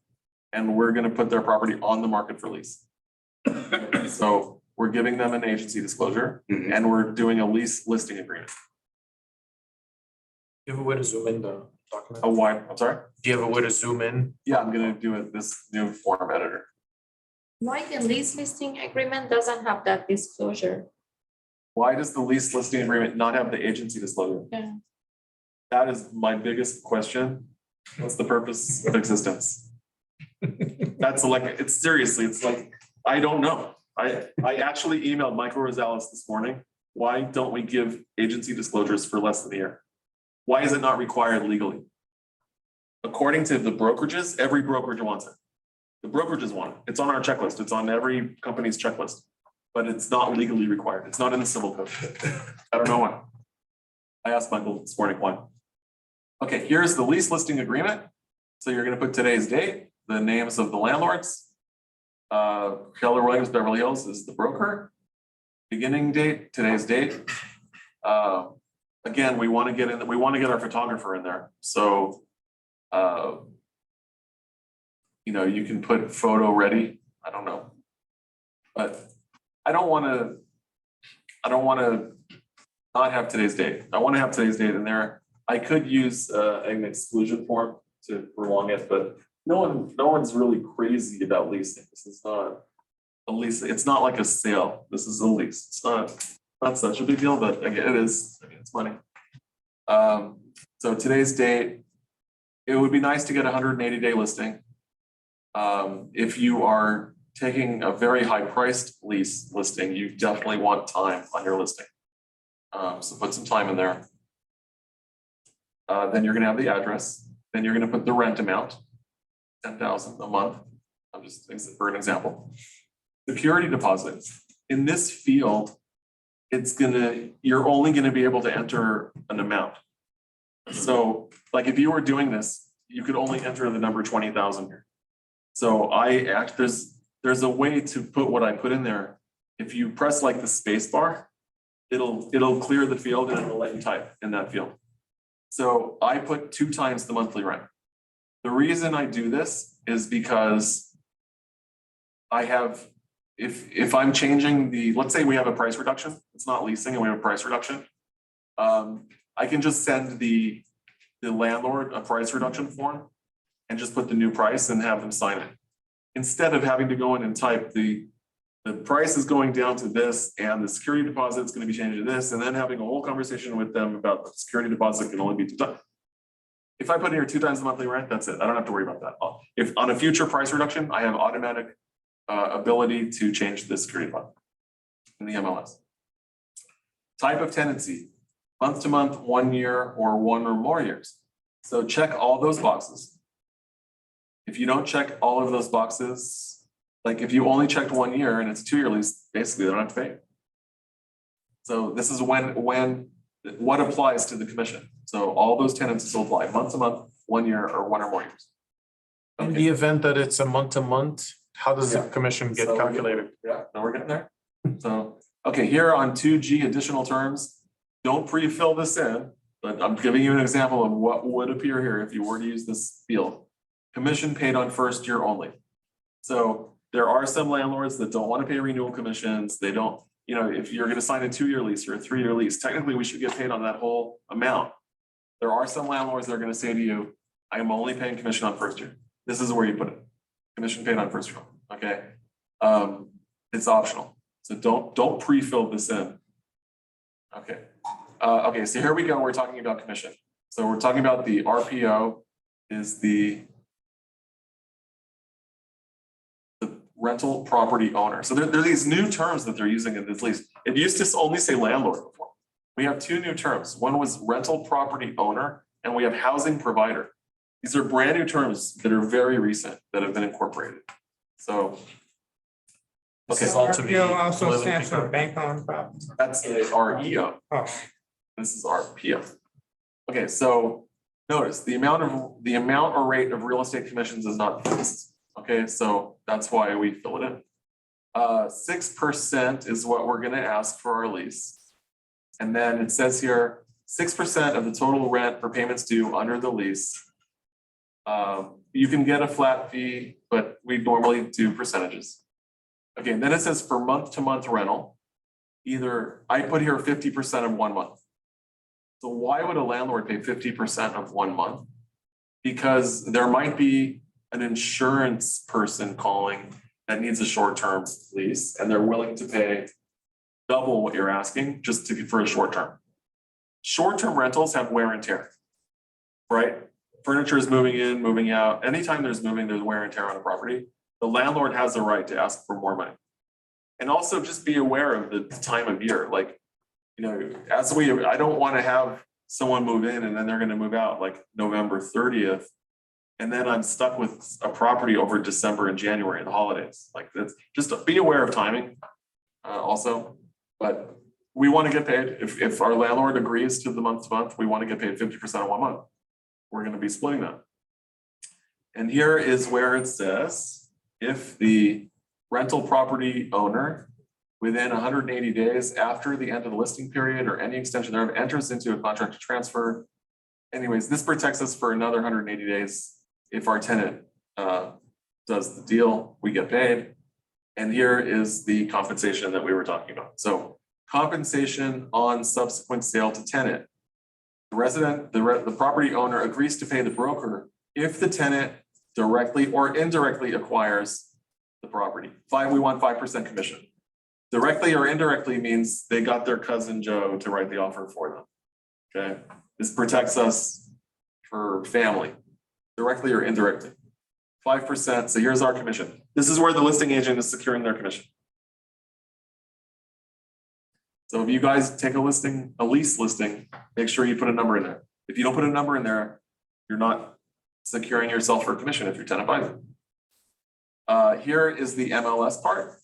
and we're gonna put their property on the market for lease. So we're giving them an agency disclosure and we're doing a lease listing agreement. Do you have a way to zoom in the document? I'm sorry? Do you have a way to zoom in? Yeah, I'm gonna do this new form editor. Why the lease listing agreement doesn't have that disclosure? Why does the lease listing agreement not have the agency disclosure? Yeah. That is my biggest question. What's the purpose of existence? That's like, it's like, I don't know. I actually emailed Michael Rosales this morning. Why don't we give agency disclosures for less than a year? Why is it not required legally? According to the brokerages, every brokerage wants it. The brokerages want it. It's on our checklist. It's on every company's checklist, but it's not legally required. It's not in the civil code. I don't know why. I asked Michael this morning why. Okay, here's the lease listing agreement. So you're gonna put today's date, the names of the landlords. Keller Williams Beverly Hills is the broker. Beginning date, today's date. Again, we want to get our photographer in there. So, you can put photo ready. I don't know, but I don't want to not have today's date. I want to have today's date in there. I could use an exclusion form to prolong it, but no one's really crazy about leasing. This is not a lease. It's not like a sale. This is a lease. It's not such a big deal, but again, it is. I mean, it's money. So today's date, it would be nice to get a 180-day listing. If you are taking a very high-priced lease listing, you definitely want time on your listing. So put some time in there. Then you're gonna have the address. Then you're gonna put the rent amount, $10,000 a month. I'm just using for an example. Security deposits. In this field, you're only gonna be able to enter an amount. So like if you were doing this, you could only enter the number 20,000 here. So there's a way to put what I put in there. If you press like the space bar, it'll clear the field and it'll let you type in that field. So I put 2 times the monthly rent. The reason I do this is because I have, if I'm changing let's say we have a price reduction, it's not leasing and we have a price reduction. I can just send the landlord a price reduction form and just put the new price and have them sign it. Instead of having to go in and type the price is going down to this and the security deposit is going to be changed to this, and then having a whole conversation with them about the security deposit can only be 2 times. If I put in here 2 times the monthly rent, that's it. I don't have to worry about that. If on a future price reduction, I have automatic ability to change the security deposit in the MLS. Type of tenancy, month to month, 1 year, or 1 or more years. So check all those boxes. If you don't check all of those boxes, like if you only checked 1 year and it's a 2-year lease, basically they don't have to pay. So this is what applies to the commission. So all those tenants will apply month to month, 1 year, or 1 or more years. In the event that it's a month to month, how does the commission get calculated? Yeah, now we're getting there. So, okay, here on 2G additional terms, don't pre-fill this in, but I'm giving you an example of what would appear here if you were to use this field. Commission paid on first year only. So there are some landlords that don't want to pay renewal commissions. They don't, you know, if you're going to sign a 2-year lease or a 3-year lease, technically we should get paid on that whole amount. There are some landlords that are going to say to you, I am only paying commission on first year. This is where you put it. Commission paid on first year, okay? It's optional. So don't pre-fill this in. Okay. Okay, so here we go. We're talking about commission. So we're talking about the RPO is the rental property owner. So there are these new terms that they're using in this lease. It used to only say landlord before. We have 2 new terms. One was rental property owner, and we have housing provider. These are brand new terms that are very recent that have been incorporated. So. This Okay, is all to be. RPO also living stands for concurrent. bank-owned property. that's REO. Oh, This is RPO. Okay, so notice the amount or rate of real estate commissions is not fixed. Okay, so that's why we fill it in. 6% is what we're gonna ask for our lease. And then it says here, 6% of the total rent for payments due under the lease. You can get a flat fee, but we normally do percentages. Okay, and then it says for month-to-month rental, either, I put here 50% of 1 month. So why would a landlord pay 50% of 1 month? Because there might be an insurance person calling that needs a short-term lease and they're willing to pay double what you're asking just for a short term. Short-term rentals have wear and tear, right? Furniture is moving in, moving out. Anytime there's moving, there's wear and tear on a property. The landlord has the right to ask for more money. And also just be aware of the time of year. Like, you know, I don't want to have someone move in and then they're going to move out like November 30th. And then I'm stuck with a property over December and January, the holidays. Like that's just be aware of timing also. But we want to get paid. If our landlord agrees to the month to month, we want to get paid 50% of 1 month. We're going to be splitting that. And here is where it says, if the rental property owner within 180 days after the end of the listing period or any extension thereof enters into a contract to transfer. Anyways, this protects us for another 180 days. If our tenant does the deal, we get paid. And here is the compensation that we were talking about. So compensation on subsequent sale to tenant. The property owner agrees to pay the broker if the tenant directly or indirectly acquires the property. We want 5% commission. Directly or indirectly means they got their cousin Joe to write the offer for them. Okay, this protects us for family, directly or indirectly. 5%, so here's our commission. This is where the listing agent is securing their commission. So if you guys take a lease listing, make sure you put a number in there. If you don't put a number in there, you're not securing yourself for commission if your tenant buys it. Here is the MLS part.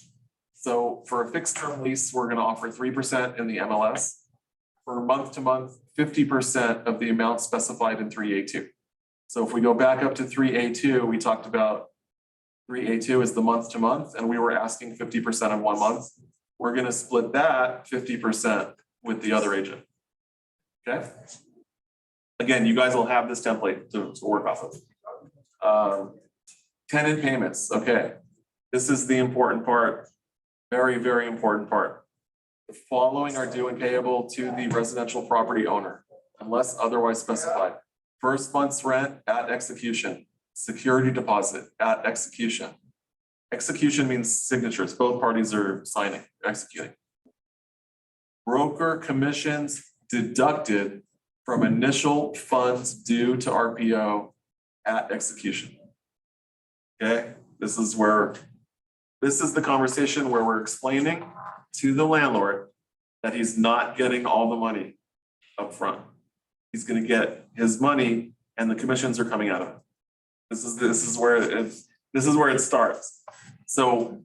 So for a fixed term lease, we're gonna offer 3% in the MLS. For month to month, 50% of the amount specified in 3A2. So if we go back up to 3A2, we talked about 3A2 is the month to month, and we were asking 50% of 1 month. We're gonna split that 50% with the other agent. Okay? Again, you guys will have this template to work off of. Tenant payments, okay. This is the important part, very, very important part. The following are due and payable to the residential property owner, unless otherwise specified. First month's rent at execution, security deposit at execution. Execution means signatures, both parties are signing, executing. Broker commissions deducted from initial funds due to RPO at execution. Okay, this is the conversation where we're explaining to the landlord that he's not getting all the money up front. He's gonna get his money and the commissions are coming out of it. This is where it starts. So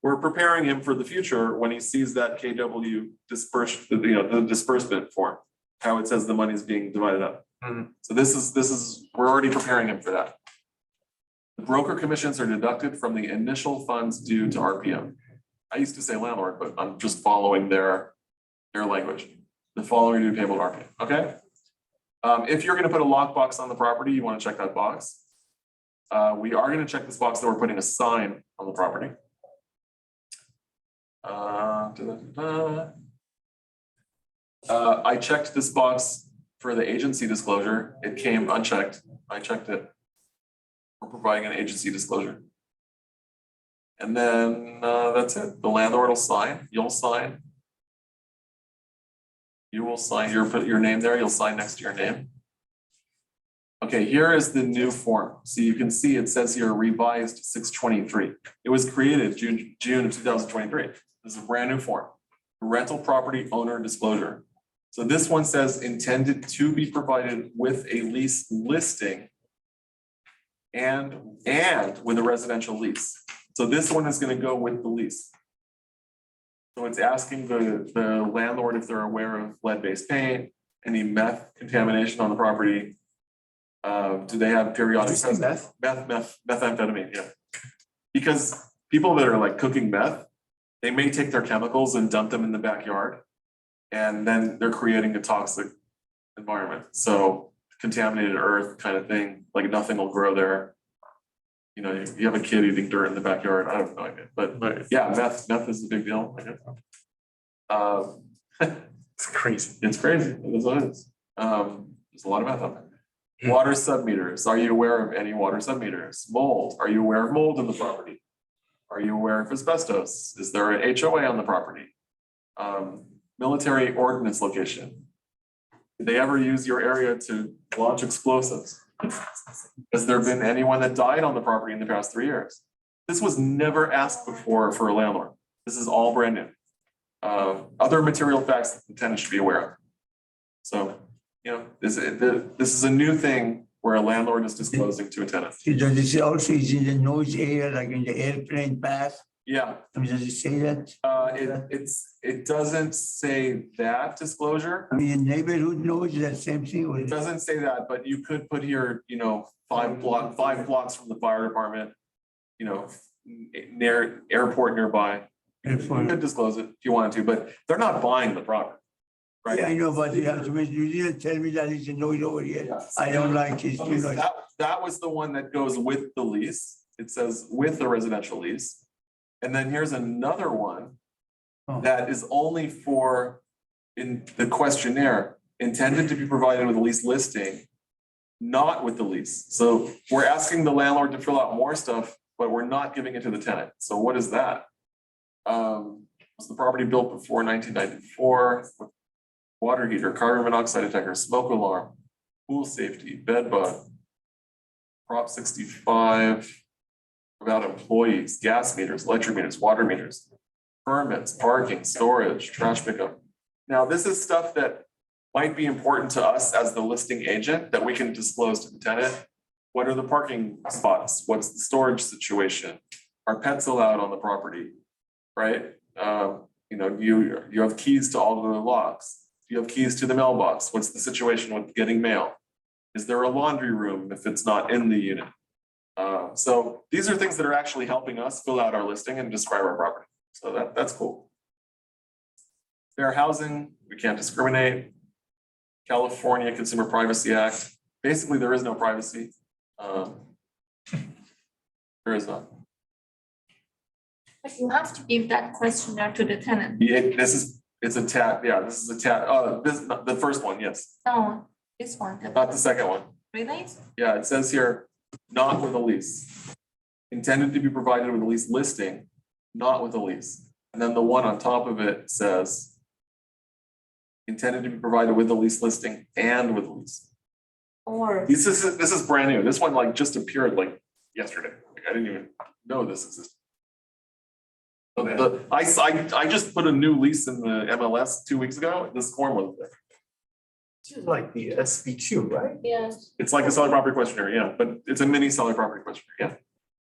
we're preparing him for the future when he sees that KW the disbursement form, how it says the money is being divided up. So we're already preparing him for that. The broker commissions are deducted from the initial funds due to RPO. I used to say landlord, but I'm just following their language. the following to be payable to RP, okay? If you're gonna put a lockbox on the property, you wanna check that box. We are gonna check this box that we're putting a sign on the property. I checked this box for the agency disclosure. It came unchecked. I checked it. We're providing an agency disclosure. And then that's it. The landlord will sign, you'll sign. You will sign, put your name there, you'll sign next to your name. Okay, here is the new form. So you can see it says here revised 6/23. It was created June of 2023. This is a brand new form. Rental property owner disclosure. So this one says intended to be provided with a lease listing and with a residential lease. So this one is going to go with the lease. So it's asking the landlord if they're aware of lead-based paint, any meth contamination on the property. Do they have periodic? Did you say meth? Methamphetamine, yeah. Because people that are like cooking meth, they may take their chemicals and dump them in the backyard. And then they're creating a toxic environment. So contaminated earth kind of thing, like nothing will grow there. You know, you have a kid eating dirt in the backyard. I have no idea, but Right. yeah, meth is a big deal. I guess. It's crazy. It's crazy. It is what it is. There's a lot of meth out there. Water submeters. Are you aware of any water submeters? Mold. Are you aware of mold in the property? Are you aware of asbestos? Is there an HOA on the property? Military ordnance location. Did they ever use your area to launch explosives? Has there been anyone that died on the property in the past 3 years? This was never asked before for a landlord. This is all brand new. Other material facts that the tenant should be aware of. So, you know, this is a new thing where a landlord is disclosing to a tenant. Does it say also is in the noise area, like in the airplane path? Yeah, I mean, does it say that? it doesn't say that disclosure. I mean, in neighborhood noise, that same thing, or It doesn't say that, but you could put here, you know, 5 blocks from the fire department, you know, near airport nearby. You could disclose it if you wanted to, but they're not buying the property. Right? Yeah, I know, but you have to, you didn't tell me that it's a noise over here. I don't like it, you know. That was the one that goes with the lease. It says with the residential lease. And then here's another one Oh. that is only for, in the questionnaire, intended to be provided with a lease listing, not with the lease. So we're asking the landlord to fill out more stuff, but we're not giving it to the tenant. So what is that? Was the property built before 1994? Water heater, carbon monoxide detector, smoke alarm, pool safety, bed bug, Prop 65, about employees, gas meters, electric meters, water meters, permits, parking, storage, trash pickup. Now, this is stuff that might be important to us as the listing agent that we can disclose to the tenant. What are the parking spots? What's the storage situation? Are pets allowed on the property? Right? You know, you have keys to all the locks. Do you have keys to the mailbox? What's the situation with getting mail? Is there a laundry room if it's not in the unit? So these are things that are actually helping us fill out our listing and describe our property. So that's cool. Fair housing, we can't discriminate. California Consumer Privacy Act. Basically, there is no privacy. There is none. But you have to give that questionnaire to the tenant. It's a tab, yeah, this is a tab, the first one, yes, No, this one. not the second one. Really? Yeah, it says here, not with a lease. Intended to be provided with a lease listing, not with a lease. And then the one on top of it says intended to be provided with a lease listing and with a lease. Or, This is brand new. This one like just appeared like yesterday. Like, I didn't even know this existed. I just put a new lease in the MLS 2 weeks ago. This form wasn't there. This is like the SBQ, right? yes, It's like a seller property questionnaire, yeah, but it's a mini seller property questionnaire, yeah.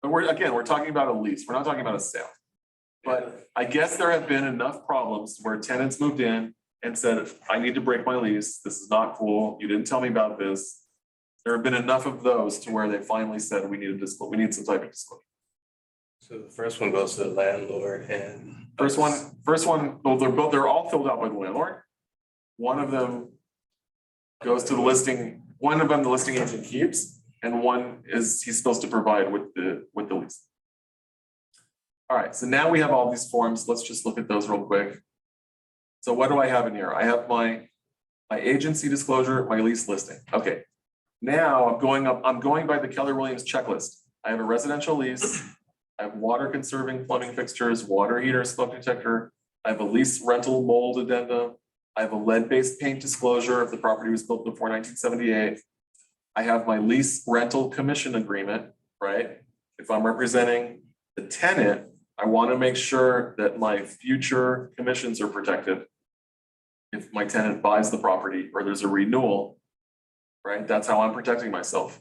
But we're talking about a lease. We're not talking about a sale. But I guess there have been enough problems where tenants moved in and said, I need to break my lease. This is not cool. You didn't tell me about this. There have been enough of those to where they finally said, we need some type of disclosure. So the first one goes to the landlord and. First one, well, they're all filled out by the landlord. One of them goes to the listing, one of them the listing agent keeps, and one is he's supposed to provide with the lease. All right, so now we have all these forms. Let's just look at those real quick. So what do I have in here? I have my agency disclosure, my lease listing. Okay. Now I'm going by the Keller Williams checklist. I have a residential lease. I have water conserving plumbing fixtures, water heater, smoke detector. I have a lease rental mold addendum. I have a lead-based paint disclosure if the property was built before 1978. I have my lease rental commission agreement, right? If I'm representing the tenant, I want to make sure that my future commissions are protected. If my tenant buys the property or there's a renewal, right? That's how I'm protecting myself.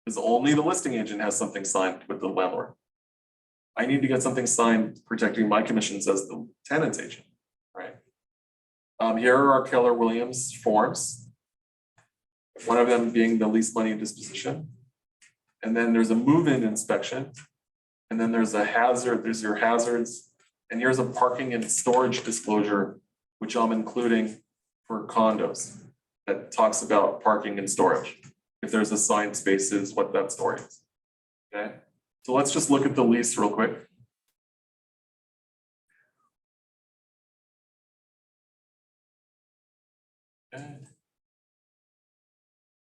Because only the listing agent has something signed with the landlord. I need to get something signed protecting my commissions as the tenant's agent, right? Here are our Keller Williams forms. One of them being the lease money disposition. And then there's a move-in inspection. And then there's a hazard, there's your hazards. And here's a parking and storage disclosure, which I'm including for condos that talks about parking and storage. If there's assigned spaces, what that story is. Okay, so let's just look at the lease real quick. Okay.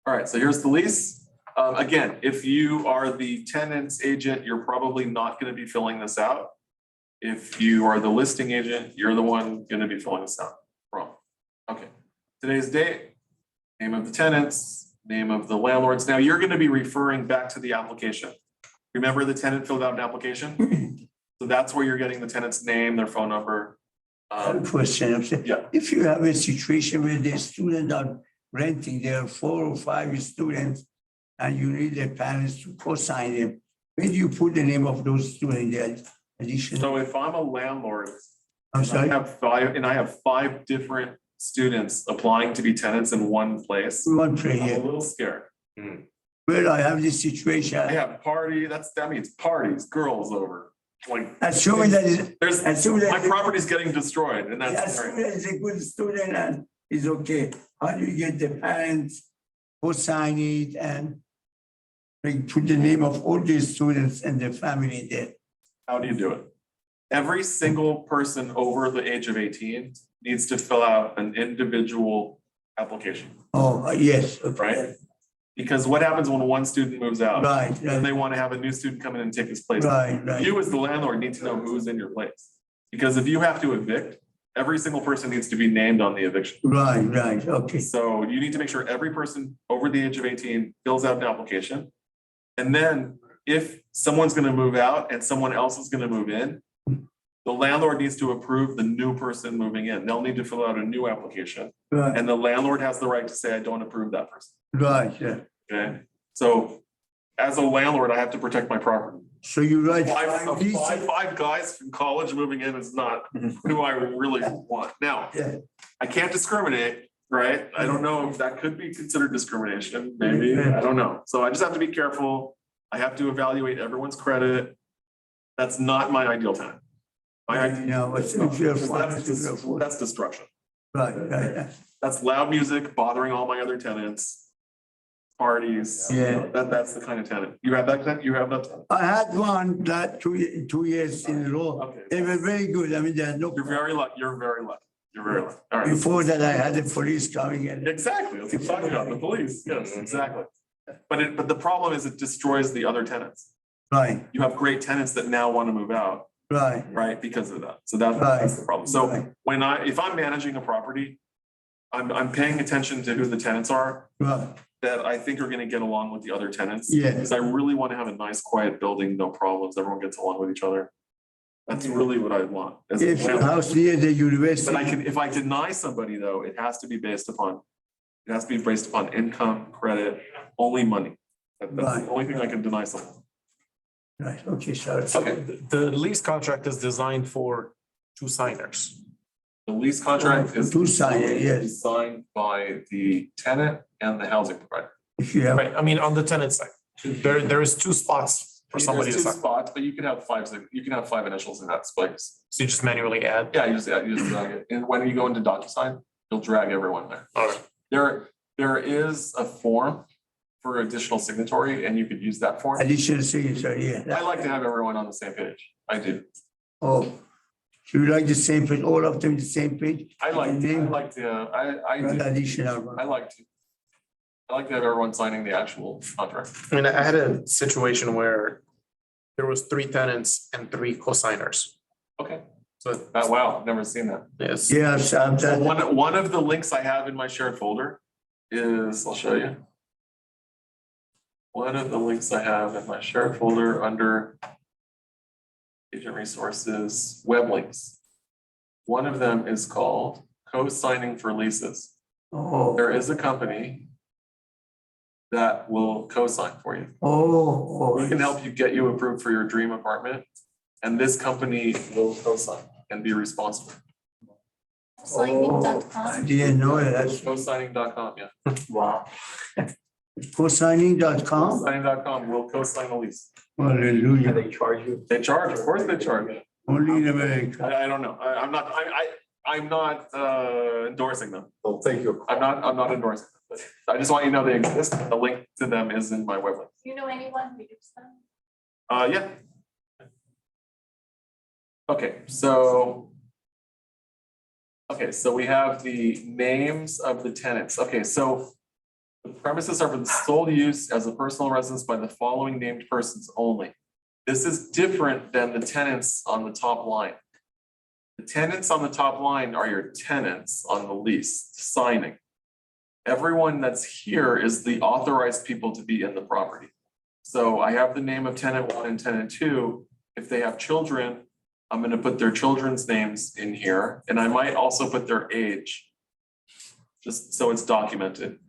All right, so here's the lease. Again, if you are the tenant's agent, you're probably not going to be filling this out. If you are the listing agent, you're the one going to be filling this out. Wrong. Okay, today's date, name of the tenants, name of the landlords. Now you're going to be referring back to the application. Remember the tenant filled out an application? So that's where you're getting the tenant's name, their phone number. I have a question. I'm saying, Yeah. if you have a situation where the students are renting, there are 4 or 5 students, and you need their parents to co-sign them, where do you put the name of those students there? Additional. So if I'm a landlord, I'm I sorry. have 5 different students applying to be tenants in one place, One I'm prayer. a little scared. Where I have this situation, I have party, that means parties, girls over. Like, assuming that is, there's, assuming my that, property's getting destroyed and that's scary. assuming that is a good student and is okay. How do you get the parents co-sign it and like, put the name of all the students and their family there? How do you do it? Every single person over the age of 18 needs to fill out an individual application, Oh, yes, okay. right? Because what happens when one student moves out? Right, Then right, they want to have a new student come in and take his place. right, right, You as the landlord need to know who's in your place. Because if you have to evict, every single person needs to be named on the eviction. right, okay. So you need to make sure every person over the age of 18 fills out an application. And then if someone's going to move out and someone else is going to move in, the landlord needs to approve the new person moving in. They'll need to fill out a new application. Right, And the landlord has the right to say, I don't approve that person. right, yeah. Okay? So as a landlord, I have to protect my property. So you write Five guys from college moving in is not who I really want. Now, Yeah, I can't discriminate, right? I don't know if that could be considered discrimination, maybe, I don't know. So I just have to be careful. I have to evaluate everyone's credit. That's not my ideal tenant. My ideal. no, but if you're That's destruction. right, right, That's loud music bothering all my other tenants. Parties. Yeah. That's the kind of tenant. You have that tenant? You have that tenant? I had one that 2 years in a row. Okay. They were very good. I mean, there's no, You're very lucky. You're very lucky. You're very lucky. All right. before that, I had the police coming and. Exactly. That's what I'm talking about. The police. Yes, exactly. But the problem is it destroys the other tenants. Right, You have great tenants that now want to move out, right, right? Because of that. So Right. that's the problem. So Right. if I'm managing a property, I'm paying attention to who the tenants are right, that I think are going to get along with the other tenants. Yeah. Because I really want to have a nice, quiet building, no problems. Everyone gets along with each other. That's really what I want. as a if the landlord. house near the university. But if I deny somebody though, it has to be based upon income, credit, only money. That's Right. the only thing I can deny someone. Right, okay, sorry. Okay. The lease contract is designed for 2 signers. The lease contract is. Two signed, yes. Signed by the tenant and the housing provider. If you have, Right, I mean, on the tenant side, there is 2 spots for somebody to There's 2 sign. spots, but you can have 5 initials in that space. So you just manually add. Yeah, you just, and when you go into DocuSign, you'll drag everyone there. Okay. There is a form for additional signatory and you could use that form. Additional signature, I yeah. like to have everyone on the same page. I do. Oh, you like the same page, all of them the same page? I like And to, then I not do. additional one. I like to. I like to have everyone signing the actual contract. I mean, I had a situation where there was 3 tenants and 3 cosigners. Okay. So, Wow, I've never seen that. yes. Yeah, I've So done that. one of the links I have in my shared folder is, I'll show you. One of the links I have in my shared folder under agent resources, web links. One of them is called co-signing for leases. Oh, There is a company that will co-sign for you. oh. We can help you get you approved for your dream apartment. And this company will co-sign and be responsible. I Signing.com. didn't know that. That's, Co-signing.com, yeah. wow. Cosigning.com? Co-signing.com will co-sign the lease. Hallelujah. They charge, of course they charge. Only in America. I don't know. I'm not endorsing them. Well, thank you. I'm not endorsing them. But I just want you to know they exist. The link to them is in my web link. You know anyone who uses them? Yeah. Okay, so we have the names of the tenants. Okay, so the premises are for the sole use as a personal residence by the following named persons only. This is different than the tenants on the top line. The tenants on the top line are your tenants on the lease signing. Everyone that's here is the authorized people to be in the property. So I have the name of tenant 1 and tenant 2. If they have children, I'm going to put their children's names in here, and I might also put their age, just so it's documented.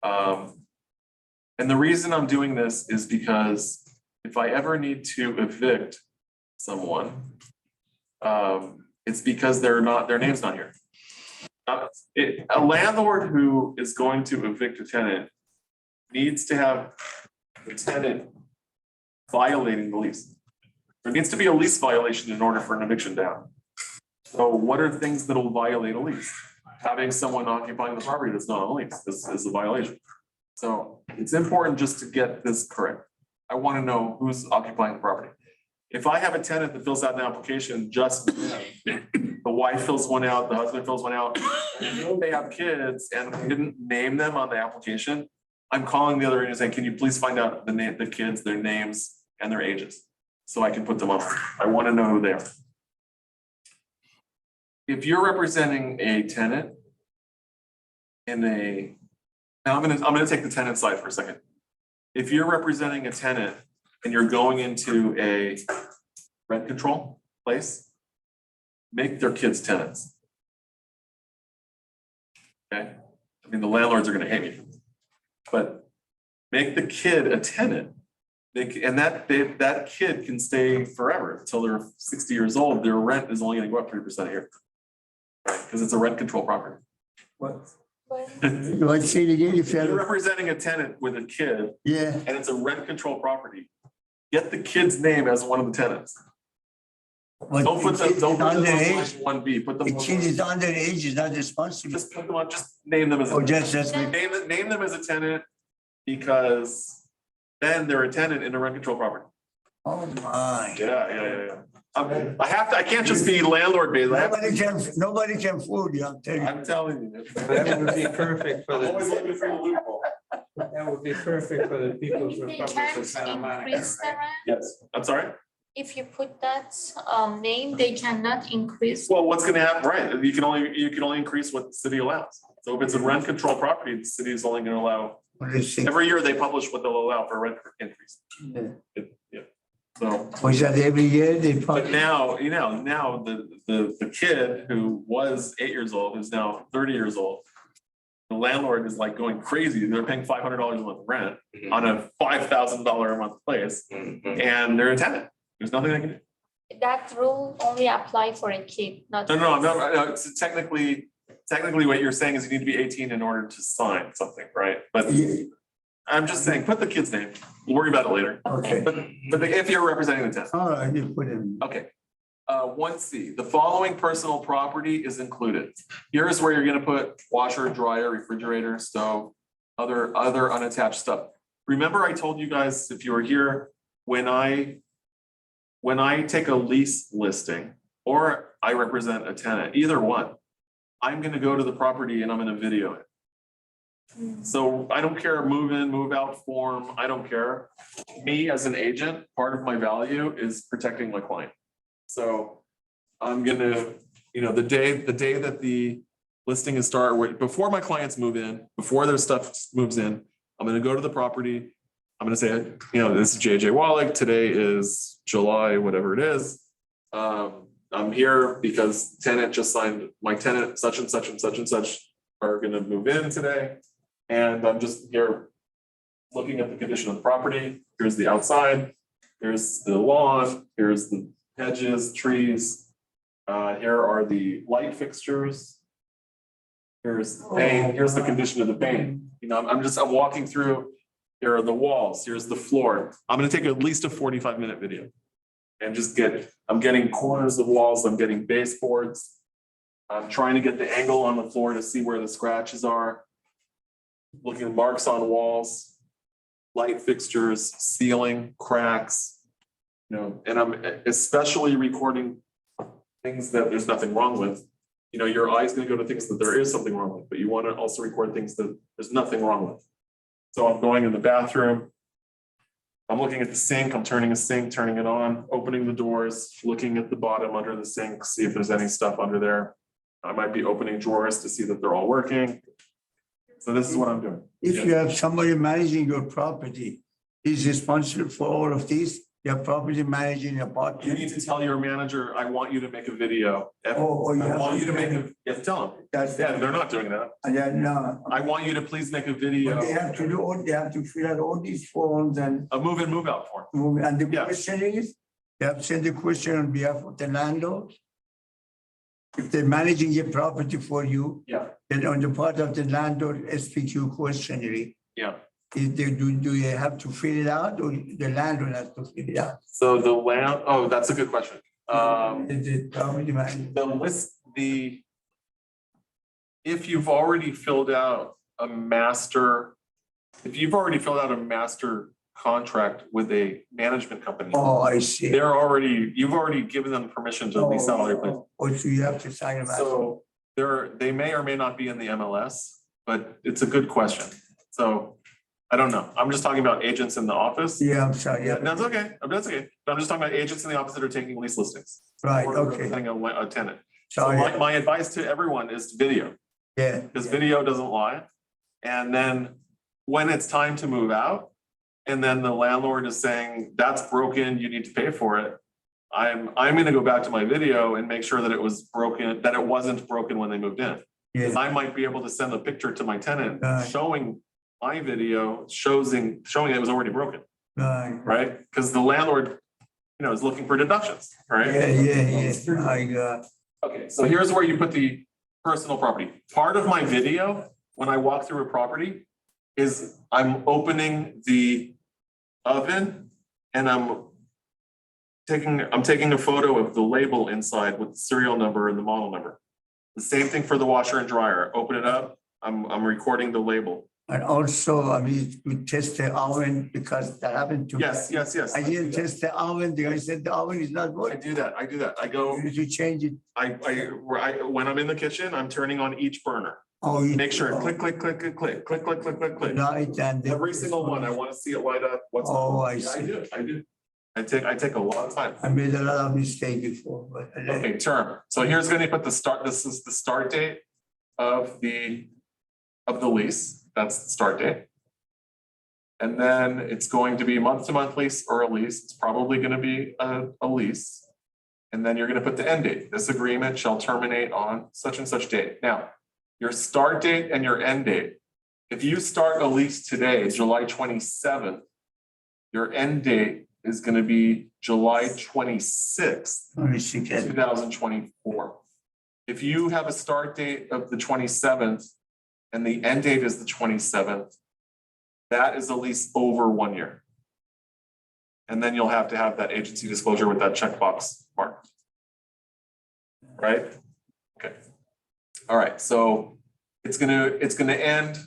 And the reason I'm doing this is because if I ever need to evict someone, it's because their name's not here. A landlord who is going to evict a tenant needs to have the tenant violating the lease. There needs to be a lease violation in order for an eviction to happen. So what are things that will violate a lease? Having someone occupying the property that's not on a lease is a violation. So it's important just to get this correct. I want to know who's occupying the property. If I have a tenant that fills out an application, just the wife fills one out, the husband fills one out, they have kids and we didn't name them on the application, I'm calling the other agent saying, can you please find out the kids, their names and their ages? So I can put them on. I want to know who they are. If you're representing a tenant now I'm gonna take the tenant side for a second. If you're representing a tenant and you're going into a rent control place, make their kids tenants. Okay, I mean the landlords are gonna hate me, but make the kid a tenant. And that kid can stay forever until they're 60 years old. Their rent is only gonna go up 3% a year. Right, because it's a rent control property. What? When You want to say it again? If You're you're, representing a tenant with a kid yeah, and it's a rent control property. Get the kid's name as one of the tenants. but Don't put the kid is them on underage. 1B, put them The on. kid is underage, is not responsible. Just put them on, just name them as, Oh, a just, name them as a tenant because then they're a tenant in a rent control property. oh my. Yeah. I can't just be landlord based. Nobody can fool you, I'm telling you. I'm telling you. That would be perfect for I'm always the, looking for a loophole. that would be perfect for the People's they Republic can't of Santa Monica, increase the right? rent, Yes, I'm sorry. if you put that name, they cannot increase. Well, what's gonna happen, right? You can only increase what the city allows. So if it's a rent control property, the city is only gonna allow, every year they publish what they'll allow for rent increase. Yeah. So, Was that every year they but probably, now, now the kid who was 8 years old, who's now 30 years old. The landlord is like going crazy. They're paying $500 a month rent on a $5,000 a month place and they're a tenant. There's nothing they can do. That rule only apply for a kid, not. No, no, it's technically what you're saying is you need to be 18 in order to sign something, right? But I'm just saying, put the kid's name. We'll worry about it later. okay, But if you're representing the tenant, all right, you put him. okay. 1C, the following personal property is included. Here's where you're gonna put washer, dryer, refrigerator, stove, other unattached stuff. Remember I told you guys, if you were here, when I take a lease listing or I represent a tenant, either one, I'm gonna go to the property and I'm gonna video it. So I don't care, move in, move out form, I don't care. Me as an agent, part of my value is protecting my client. So I'm gonna, the day that the listing is started, before my clients move in, before their stuff moves in, I'm gonna go to the property. I'm gonna say, this is JJ Wallack. Today is July, whatever it is. I'm here because tenant just signed, my tenant such and such and such and such are gonna move in today. And I'm just here looking at the condition of the property. Here's the outside, here's the lawn, here's the hedges, trees. Here are the light fixtures. Here's the paint, here's the condition of the paint. I'm walking through, here are the walls, here's the floor. I'm gonna take at least a 45-minute video. And just I'm getting corners of walls, I'm getting baseboards. I'm trying to get the angle on the floor to see where the scratches are. Looking at marks on walls, light fixtures, ceiling, cracks. And I'm especially recording things that there's nothing wrong with. Your eye's gonna go to things that there is something wrong with, but you wanna also record things that there's nothing wrong with. So I'm going in the bathroom. I'm looking at the sink, I'm turning a sink, turning it on, opening the doors, looking at the bottom under the sink, see if there's any stuff under there. I might be opening drawers to see that they're all working. So this is what I'm doing. If you have somebody managing your property, is responsible for all of this, your property managing your You apartment. need to tell your manager, I want you to make a video. Oh, you I have want you to to- make a, you have to tell them. That's, Yeah, they're not doing that. no. I want you to please make a But video, they have to do all, they have to fill out all these forms and a move in, move out form. move, and the Yeah. question is, they have to send the question on behalf of the landlord. If they're managing your property for you, Yeah, then on the part of the landlord SPQ questionnaire, yeah. is they do you have to fill it out or the landlord has to fill it out? So oh, that's a good question. The property manager. If you've already filled out a master, contract with a management company, Oh, I see. you've already given them permission to lease out all your place. Oh, so you have to sign a master. So they may or may not be in the MLS, but it's a good question. So I don't know. I'm just talking about agents in the office. Yeah, I'm sorry, Yeah, yeah, that's okay. That's okay. But I'm just talking about agents in the office that are taking lease listings. right, Or okay, representing a tenant. So sorry, my advice to everyone is to video, yeah. because video doesn't lie. And then when it's time to move out, and then the landlord is saying, that's broken, you need to pay for it. I'm gonna go back to my video and make sure that it was broken, that it wasn't broken when they moved in. Because Yeah, I might be able to send a picture to my tenant Right. showing my video, showing it was already broken, right, right? Because the landlord, is looking for deductions, right? yeah, I got, Okay, so here's where you put the personal property. Part of my video, when I walk through a property, is I'm opening the oven and I'm taking a photo of the label inside with the serial number and the model number. The same thing for the washer and dryer. Open it up, I'm recording the label. and also, I mean, we test the oven because that happened to. Yes. I didn't do that. test the oven, the guy said the oven is not I working. do that. I go, You need to change it. when I'm in the kitchen, I'm turning on each burner. Oh, you. Make sure, click, click, click, click, click, click, click, click, click, click. Light and. Every single one, I want to see it light up. What's Oh, I Yeah, see. I do. I take a lot of time. I made a lot of mistake before, but. Okay, term. So here's gonna put this is the start date of the lease. That's the start date. And then it's going to be month-to-month lease or a lease. It's probably gonna be a lease. And then you're gonna put the end date. This agreement shall terminate on such and such date. Now, your start date and your end date. If you start a lease today, July 27th, your end date is gonna be July 26th. 2024. If you have a start date of the 27th and the end date is the 27th, that is a lease over 1 year. And then you'll have to have that agency disclosure with that checkbox marked. right? Okay. All right, so it's gonna end.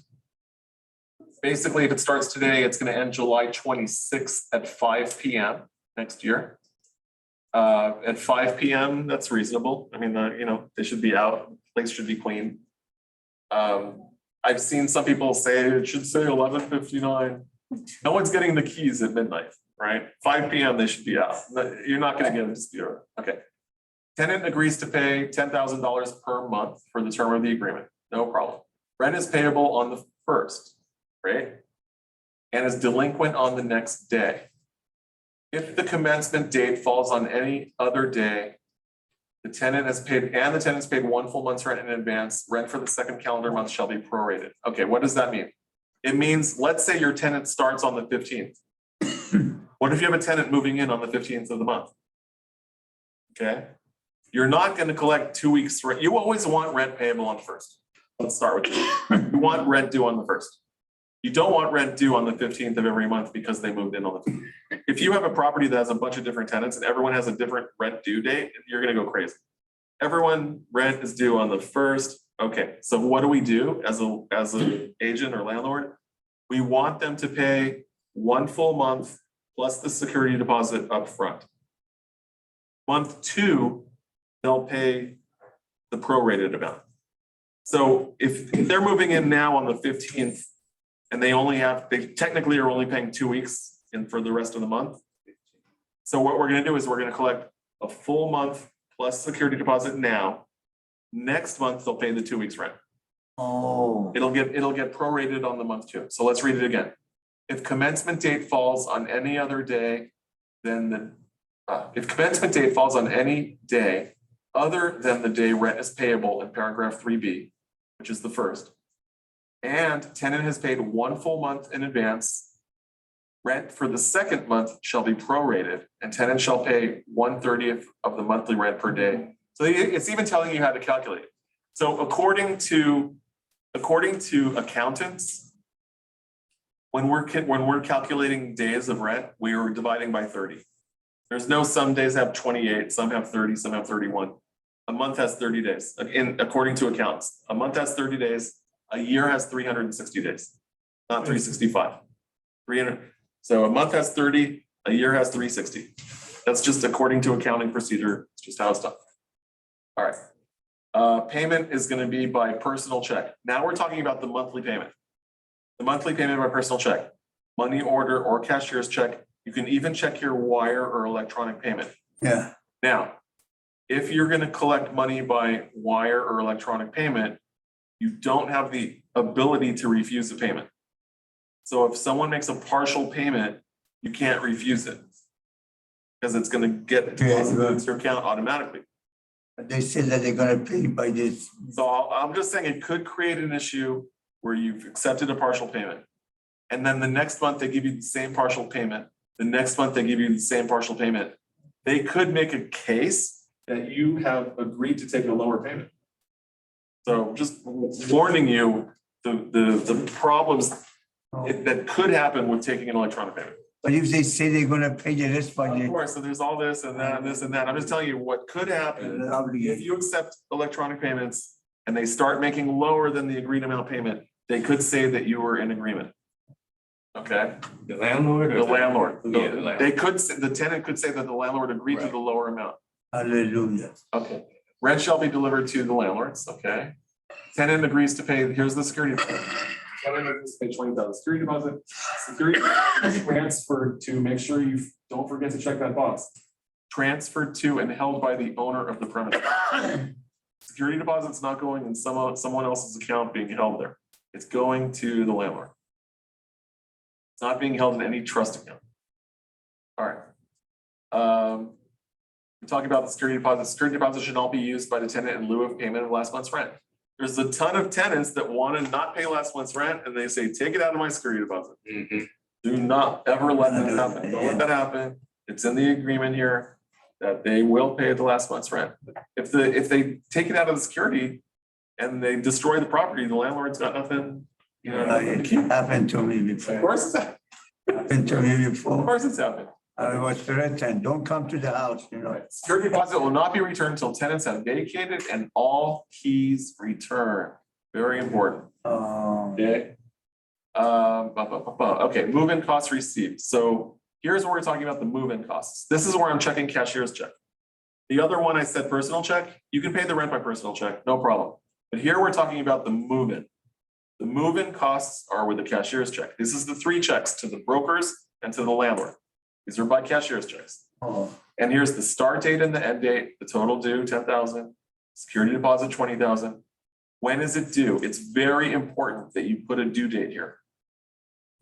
Basically, if it starts today, it's gonna end July 26th at 5 PM next year. At 5 PM, that's reasonable. I mean, they should be out, place should be clean. I've seen some people say it should say 11:59. No one's getting the keys at midnight, right? 5 PM, they should be out. You're not gonna get a dispute. Okay. Tenant agrees to pay $10,000 per month for the term of the agreement. No problem. Rent is payable on the first, right? And is delinquent on the next day. If the commencement date falls on any other day, the tenant's paid one full month's rent in advance, rent for the second calendar month shall be prorated. Okay, what does that mean? It means, let's say your tenant starts on the 15th. What if you have a tenant moving in on the 15th of the month? Okay, you're not gonna collect 2 weeks rent. You always want rent payable on the first. Let's start with you. You want rent due on the first. You don't want rent due on the 15th of every month because they moved in on the 15th. If you have a property that has a bunch of different tenants and everyone has a different rent due date, you're gonna go crazy. Everyone rent is due on the first. Okay, so what do we do as an agent or landlord? We want them to pay 1 full month plus the security deposit up front. Month 2, they'll pay the prorated amount. So if they're moving in now on the 15th and they technically are only paying 2 weeks in for the rest of the month. So what we're gonna do is we're gonna collect a full month plus security deposit now. Next month, they'll pay the 2 weeks rent. Oh, It'll get prorated on the month 2. So let's read it again. If commencement date falls on any other day, then if commencement date falls on any day other than the day rent is payable in paragraph 3B, which is the first, and tenant has paid 1 full month in advance, rent for the second month shall be prorated, and tenant shall pay 1/30th of the monthly rent per day. So it's even telling you how to calculate it. So according to accountants, when we're calculating days of rent, we are dividing by 30. There's no, some days have 28, some have 30, some have 31. A month has 30 days, according to accounts. A month has 30 days, a year has 360 days, not 365. 300. So a month has 30, a year has 360. That's just according to accounting procedure. It's just how it's done. All right. Payment is going to be by personal check. Now we're talking about the monthly payment. The monthly payment by personal check, money order or cashier's check. You can even check your wire or electronic payment. yeah. Now, if you're going to collect money by wire or electronic payment, you don't have the ability to refuse the payment. So if someone makes a partial payment, you can't refuse it because it's going to get deposited into your account automatically. They said that they're gonna pay by this. So I'm just saying it could create an issue where you've accepted a partial payment. And then the next month they give you the same partial payment. The next month they give you the same partial payment. They could make a case that you have agreed to take a lower payment. So just warning you, the problems that could happen with taking an electronic payment. But if they say they're gonna pay the rest by Of the. course, so there's all this and that and this and that. I'm just telling you what could happen if you accept electronic payments and they start making lower than the agreed amount payment, they could say that you were in agreement. Okay, The landlord or? the landlord, Yeah, the landlord. they could, the tenant could say that the landlord agreed to Right. the lower amount. Hallelujah. Okay, rent shall be delivered to the landlords, okay? Tenant agrees to pay, here's the security deposit. Tenant agrees to pay $20,000 security deposit. Security transferred to, make sure you don't forget to check that box. Transferred to and held by the owner of the premise. Security deposit's not going in someone else's account being held there. It's going to the landlord. It's not being held in any trust account. All right. We're talking about the security deposit. Security deposit should not be used by the tenant in lieu of payment of last month's rent. There's a ton of tenants that want to not pay last month's rent and they say, take it out of my security deposit. Mhm. Do not ever let that happen. Don't let that happen. It's in the agreement here that they will pay the last month's rent. If they take it out of the security and they destroy the property, the landlord's got nothing, you know. It happened to me Of before. course it's happened. Happened to me Of before. course it's happened. I was threatened, don't come to the house, you know. Right. Security deposit will not be returned until tenants have vacated and all keys returned. Very important. Okay. Okay, move-in costs received. So here's where we're talking about the move-in costs. This is where I'm checking cashier's check. The other one I said personal check, you can pay the rent by personal check, no problem. But here we're talking about the move-in. The move-in costs are with the cashier's check. This is the 3 checks to the brokers and to the landlord. These are by cashier's checks. Oh, And here's the start date and the end date, the total due, 10,000, security deposit, 20,000. When is it due? It's very important that you put a due date here.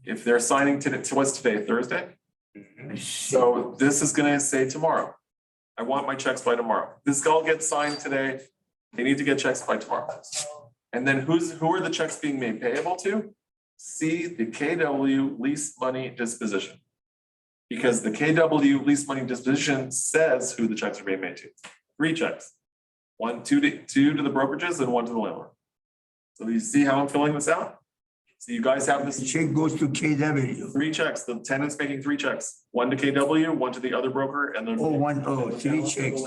If they're signing to us today, Thursday, I see. so this is gonna say tomorrow. I want my checks by tomorrow. This all gets signed today. They need to get checks by tomorrow. And then who are the checks being made payable to? See the KW lease money disposition. Because the KW lease money disposition says who the checks are being made to. 3 checks. 2 to the brokerages and 1 to the landlord. So you see how I'm filling this out? So you guys have The this check goes to KW. 3 checks. The tenant's making 3 checks. 1 to KW, 1 to the other broker, and then. Oh, 3 checks.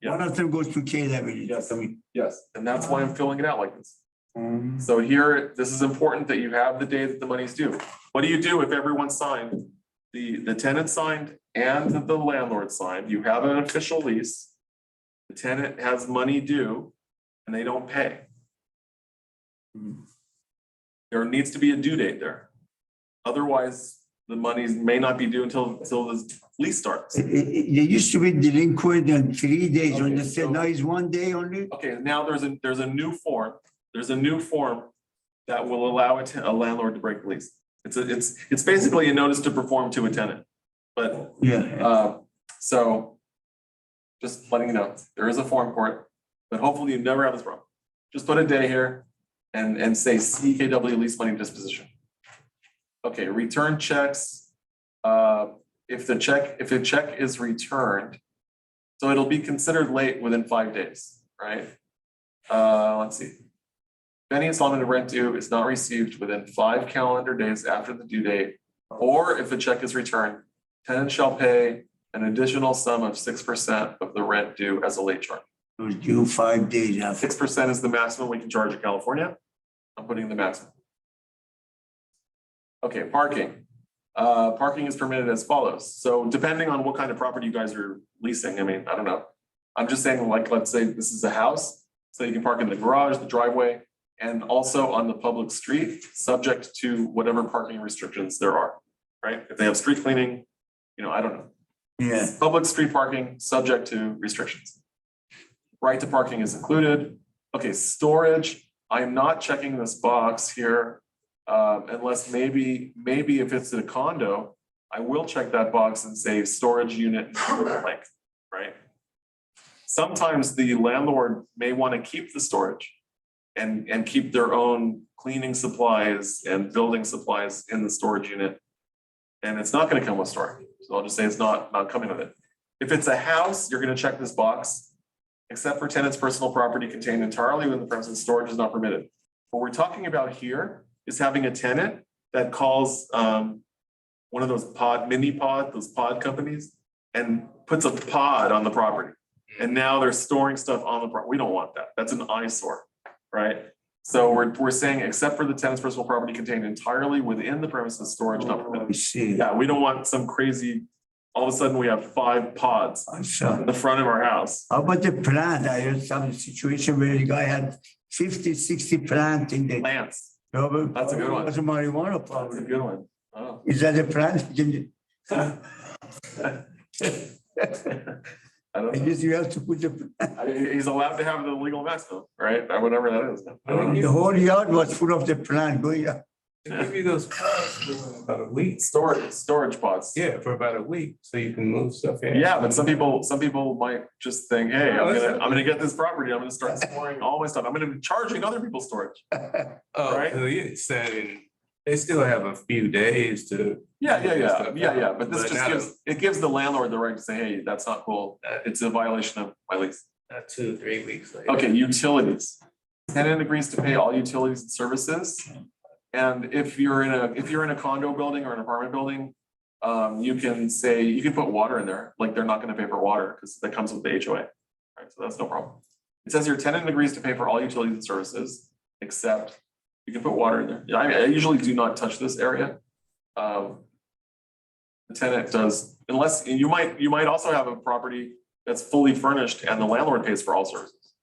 Yeah. One of them goes to KW. Yes, yes, and that's why I'm filling it out like this. Um, So here, this is important that you have the day that the money's due. What do you do if everyone signed? The tenant signed and the landlord signed, you have an official lease. The tenant has money due and they don't pay. There needs to be a due date there. Otherwise, the money may not be due until the lease starts. They used to be delinquent in 3 days, when they Okay, said so- now it's 1 day only. Okay, now there's a new form. There's a new form that will allow a landlord to break the lease. It's basically a notice to perform to a tenant. But Yeah, so just letting you know, there is a form for it, but hopefully you never have this problem. Just put a day here and say CKW lease money disposition. Okay, return checks. If a check is returned, so it'll be considered late within 5 days, right? Let's see. If any installment of rent due is not received within 5 calendar days after the due date, or if a check is returned, tenant shall pay an additional sum of 6% of the rent due as a late charge. it was due 5 days after. 6% is the maximum we can charge in California. I'm putting the maximum. Okay, parking. Parking is permitted as follows. So depending on what kind of property you guys are leasing, I mean, I don't know. I'm just saying, like, let's say this is a house, so you can park in the garage, the driveway, and also on the public street, subject to whatever parking restrictions there are, right? If they have street cleaning, you know, I don't know. Yeah, Public street parking, subject to restrictions. Right to parking is included. Okay, storage, I'm not checking this box here. Unless maybe if it's a condo, I will check that box and say storage unit length, right? Sometimes the landlord may want to keep the storage and keep their own cleaning supplies and building supplies in the storage unit. And it's not going to come with storage. So I'll just say it's not coming with it. If it's a house, you're going to check this box, except for tenant's personal property contained entirely within the premises, storage is not permitted. What we're talking about here is having a tenant that calls one of those those pod companies, and puts a pod on the property. And now they're storing stuff on the property. We don't want that. That's an eyesore, right? So we're saying, except for the tenant's personal property contained entirely within the premises, storage not I permitted. see. Yeah, we don't want some crazy, all of a sudden we have 5 pods I in saw. the front of our house. How about the plant? I heard some situation where the guy had 50, 60 plant in the. Plants, Robert, That's a good one. was a marijuana that's a problem. good one. Oh. Is that a plant? I don't I know. guess you have to put the, He's allowed to have the legal maximum, right? Or whatever that is. the whole yard was full of the plant going up. They give you those pods for about a week. Storage pods. Yeah, for about a week, so you can move stuff in. Yeah, but some people might just think, hey, No, I'm that's- gonna get this property, I'm gonna start storing all my stuff, I'm gonna be charging other people's storage. Oh, right? so yeah, they still have a few days to. Yeah, but this But just not gives the landlord the right to say, hey, that's not cool, it's a violation of my lease. Not 2 or 3 weeks later. Okay, utilities. Tenant agrees to pay all utilities and services. And if you're in a condo building or an apartment building, You can say, you can put water in there, like they're not gonna pay for water, because that comes with the HOA. Right, so that's no problem. It says your tenant agrees to pay for all utilities and services, except you can put water in there. Yeah, I mean, I usually do not touch this area. The tenant does, unless, you might also have a property that's fully furnished and the landlord pays for all services.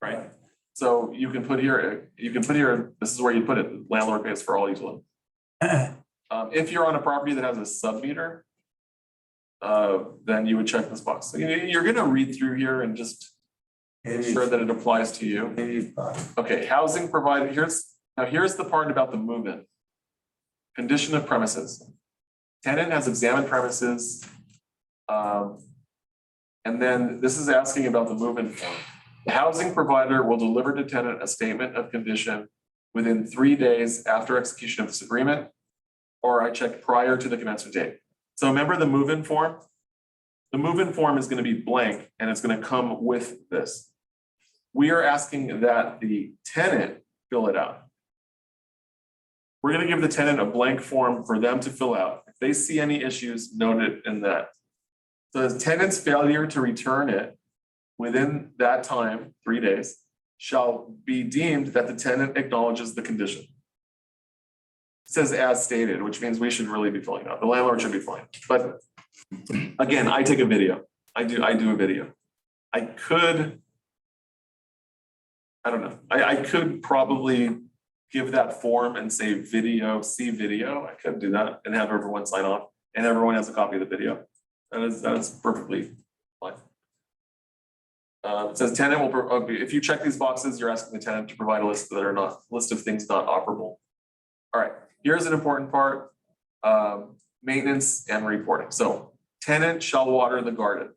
Right? So you can put here, this is where you put it, landlord pays for all utilities. If you're on a property that has a sub-meter, then you would check this box. So you're gonna read through here and just make sure that it applies to you. Okay, housing provided, here's the part about the move-in. Condition of premises. Tenant has examined premises. And then this is asking about the move-in form. The housing provider will deliver to tenant a statement of condition within 3 days after execution of this agreement, or I check prior to the commencement date. So remember the move-in form? The move-in form is gonna be blank and it's gonna come with this. We are asking that the tenant fill it out. We're gonna give the tenant a blank form for them to fill out. If they see any issues, note it in that. So the tenant's failure to return it within that time, 3 days, shall be deemed that the tenant acknowledges the condition. It says as stated, which means we should really be filling out. The landlord should be filling. But again, I take a video. I do a video. I don't know. I could probably give that form and say video, see video. I could do that and have everyone sign off and everyone has a copy of the video. That is perfectly fine. It says tenant will, if you check these boxes, you're asking the tenant to provide a list of things not operable. All right, here's an important part, maintenance and reporting. So tenant shall water the garden.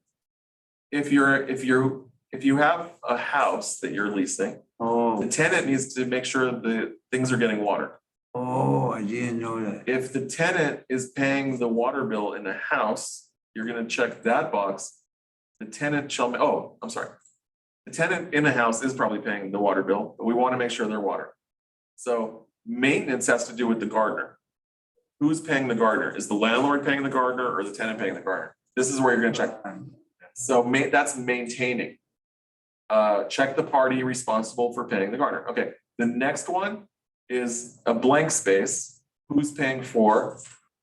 If you have a house that you're leasing, the tenant needs to make sure the things are getting watered. Oh, I didn't know that. If the tenant is paying the water bill in the house, you're gonna check that box. The tenant shall, I'm sorry. The tenant in the house is probably paying the water bill, but we wanna make sure they're water. So maintenance has to do with the gardener. Who's paying the gardener? Is the landlord paying the gardener or the tenant paying the gardener? This is where you're gonna check. So that's maintaining. Check the party responsible for paying the gardener. Okay, the next one is a blank space. Who's paying for?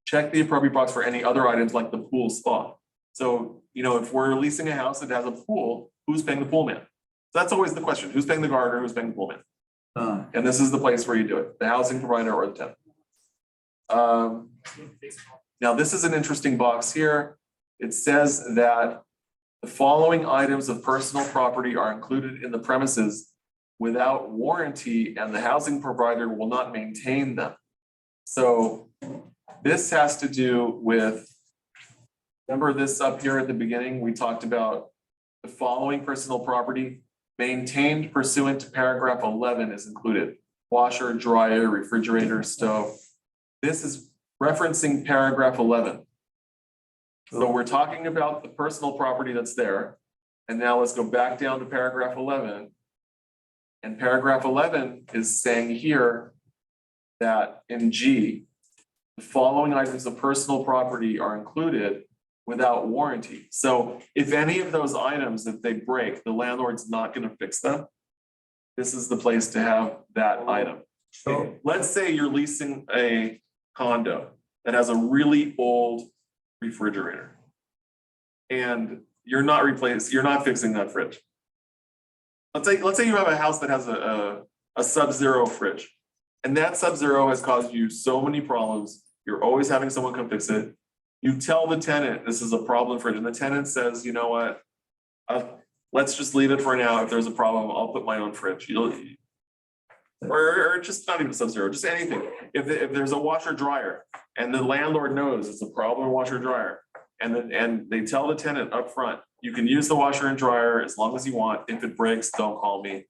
Check the appropriate box for any other items like the pool spa. So, if we're leasing a house that has a pool, who's paying the pool man? So that's always the question. Who's paying the gardener? Who's paying the pool man? And this is the place where you do it, the housing provider or the tenant. Now, this is an interesting box here. It says that the following items of personal property are included in the premises without warranty and the housing provider will not maintain them. So this has to do with, remember this up here at the beginning, we talked about the following personal property maintained pursuant to paragraph 11 is included. Washer, dryer, refrigerator, stove. This is referencing paragraph 11. So we're talking about the personal property that's there. And now let's go back down to paragraph 11. And paragraph 11 is saying here that in G, the following items of personal property are included without warranty. So if any of those items that they break, the landlord's not going to fix them. This is the place to have that item. So let's say you're leasing a condo that has a really old refrigerator. And you're not fixing that fridge. Let's say you have a house that has a sub-zero fridge. And that sub-zero has caused you so many problems. You're always having someone come fix it. You tell the tenant this is a problem fridge, and the tenant says, you know what? Let's just leave it for now. If there's a problem, I'll put my own fridge. Or just not even sub-zero, just anything. If there's a washer dryer and the landlord knows it's a problem washer dryer, and they tell the tenant up front, you can use the washer and dryer as long as you want. If it breaks, don't call me.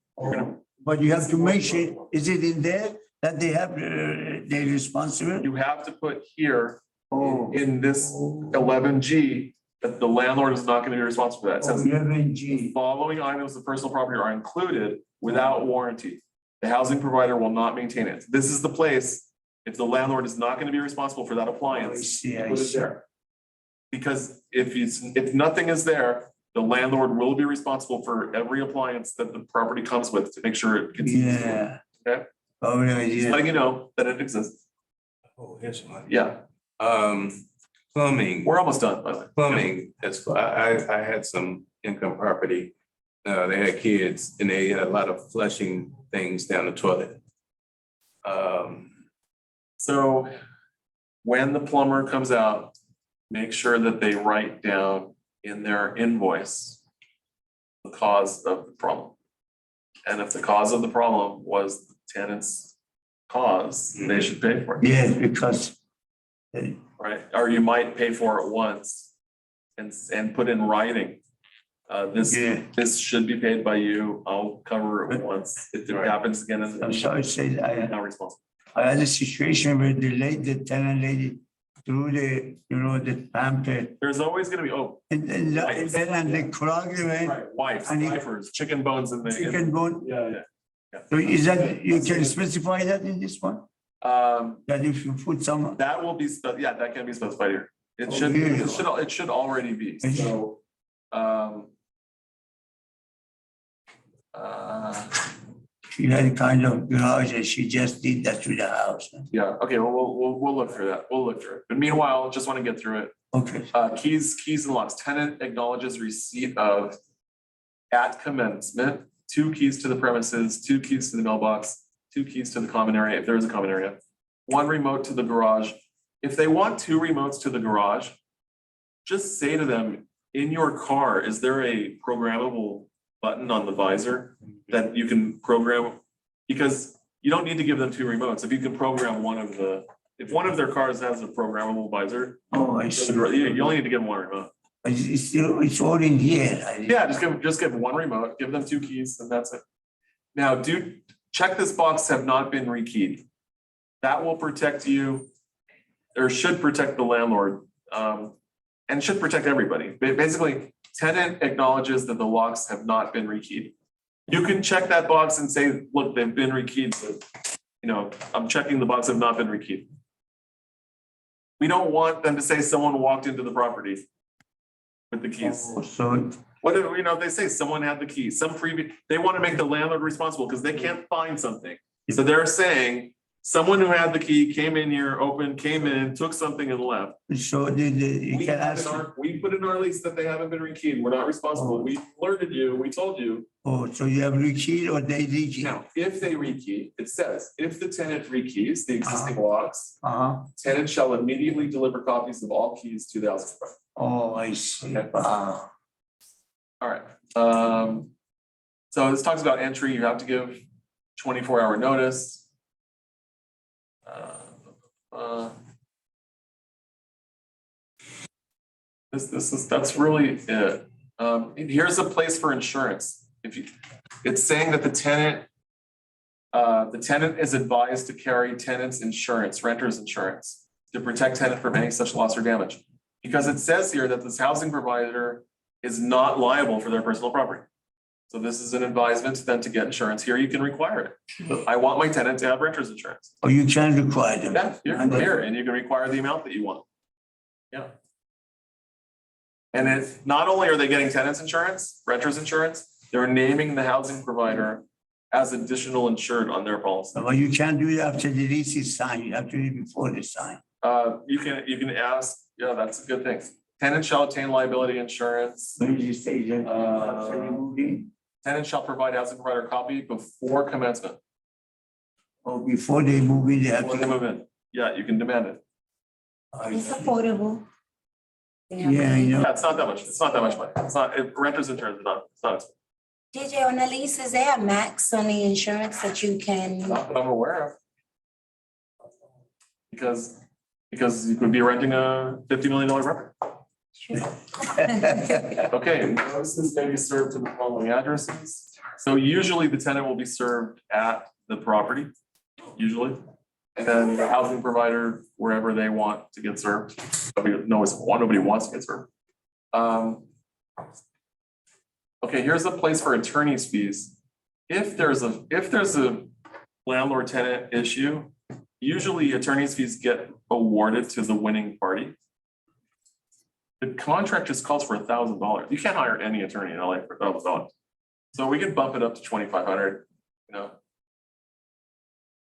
But you have to make sure, is it in there that they have, they're responsible? You have to put here in this 11G that the landlord is not going to be responsible for that. It says 11G. following items of personal property are included without warranty. The housing provider will not maintain it. This is the place if the landlord is not gonna be responsible for that I appliance, see, I put it see. there. Because if nothing is there, the landlord will be responsible for every appliance that the property comes with to make sure it gets used. Yeah. Okay. Oh, Just idea. letting you know that it exists. Oh, here's one. Yeah, Plumbing. we're almost done, by the way. Plumbing, I had some income property. They had kids and they had a lot of flushing things down the toilet. So when the plumber comes out, make sure that they write down in their invoice the cause of the problem. And if the cause of the problem was the tenant's cause, they should pay for it, Yes, because right? Or you might pay for it once and put in writing. Yeah. This should be paid by you. I'll cover it once. If it happens again, I'm sorry to say, I'm not responsible. I had a situation where the tenant lady threw the pamper There's always gonna be, and then the clog went, right, wipes, And he- diapers, chicken bones in the. chicken bone. Yeah, So is that, you can specify that in this one? yeah. That if you put some, That will be, yeah, that can be specified here. It Oh, should, really? it should already be, so, she had kind of garage and she just did that to the house. yeah, okay, well, we'll look through that, we'll look through it. But meanwhile, just wanna get through it. Okay, Keys and locks, tenant acknowledges receipt of at commencement, 2 keys to the premises, 2 keys to the mailbox, 2 keys to the common area, if there is a common area, 1 remote to the garage. If they want 2 remotes to the garage, just say to them, in your car, is there a programmable button on the visor that you can program? Because you don't need to give them 2 remotes. If you can program if one of their cars has a programmable visor, oh, I see. you only need to give them 1 remote. It's all in here. Yeah, just give 1 remote, give them 2 keys, and that's it. Now, check this box have not been rekeyed. That will protect you, or should protect the landlord, and should protect everybody. Basically, tenant acknowledges that the locks have not been rekeyed. You can check that box and say, look, they've been rekeyed, but, I'm checking the box have not been rekeyed. We don't want them to say someone walked into the property with the keys. So, What if, they say someone had the key, they want to make the landlord responsible because they can't find something. So they're saying someone who had the key came in here, came in, took something and left. so you We can have ask, we put in our lease that they haven't been rekeyed. We're not responsible. We alerted you, we told you. oh, so you have rekeyed or they rekeyed? Now, if they rekey, it says, if the tenant rekeys the existing locks, Uh-huh, tenant shall immediately deliver copies of all keys to the house. oh, I see. Okay. Wow. All right, so this talks about entry, you have to give 24-hour notice. That's really it. Here's a place for insurance. It's saying that the tenant is advised to carry tenant's insurance, renter's insurance, to protect tenant from any such loss or damage. Because it says here that this housing provider is not liable for their personal property. So this is an advisement to them to get insurance. Here you can require it. I want my tenant to have renter's insurance. Oh, you can require them? Yeah, here, and you can require the amount that you want. Yeah. And it's not only are they getting tenant's insurance, renter's insurance, they're naming the housing provider as additional insured on their policy. But you can't do it after the lease is signed, you have to do it before the sign. You can ask, yeah, that's a good thing. Tenant shall obtain liability insurance. So you say that after they move in, Tenant shall provide housing provider a copy before commencement. or before they move in, they have Before they to. move in. Yeah, you can demand it. It's affordable. Yeah, I know. Yeah, it's not that much. It's not that much money. It's not, renter's insurance is not, it's not, JJ, on the lease, is there a max on the insurance that you can? not that I'm aware of. Because you could be renting a $50 million property. Okay, notices may be served to the following addresses. So usually the tenant will be served at the property, usually. And then the housing provider, wherever they want to get served. Nobody wants to get served. Okay, here's a place for attorney's fees. If there's a landlord tenant issue, Usually attorney's fees get awarded to the winning party. The contract just calls for $1,000. You can't hire any attorney in LA for $1,000. So we can bump it up to 2,500, you know,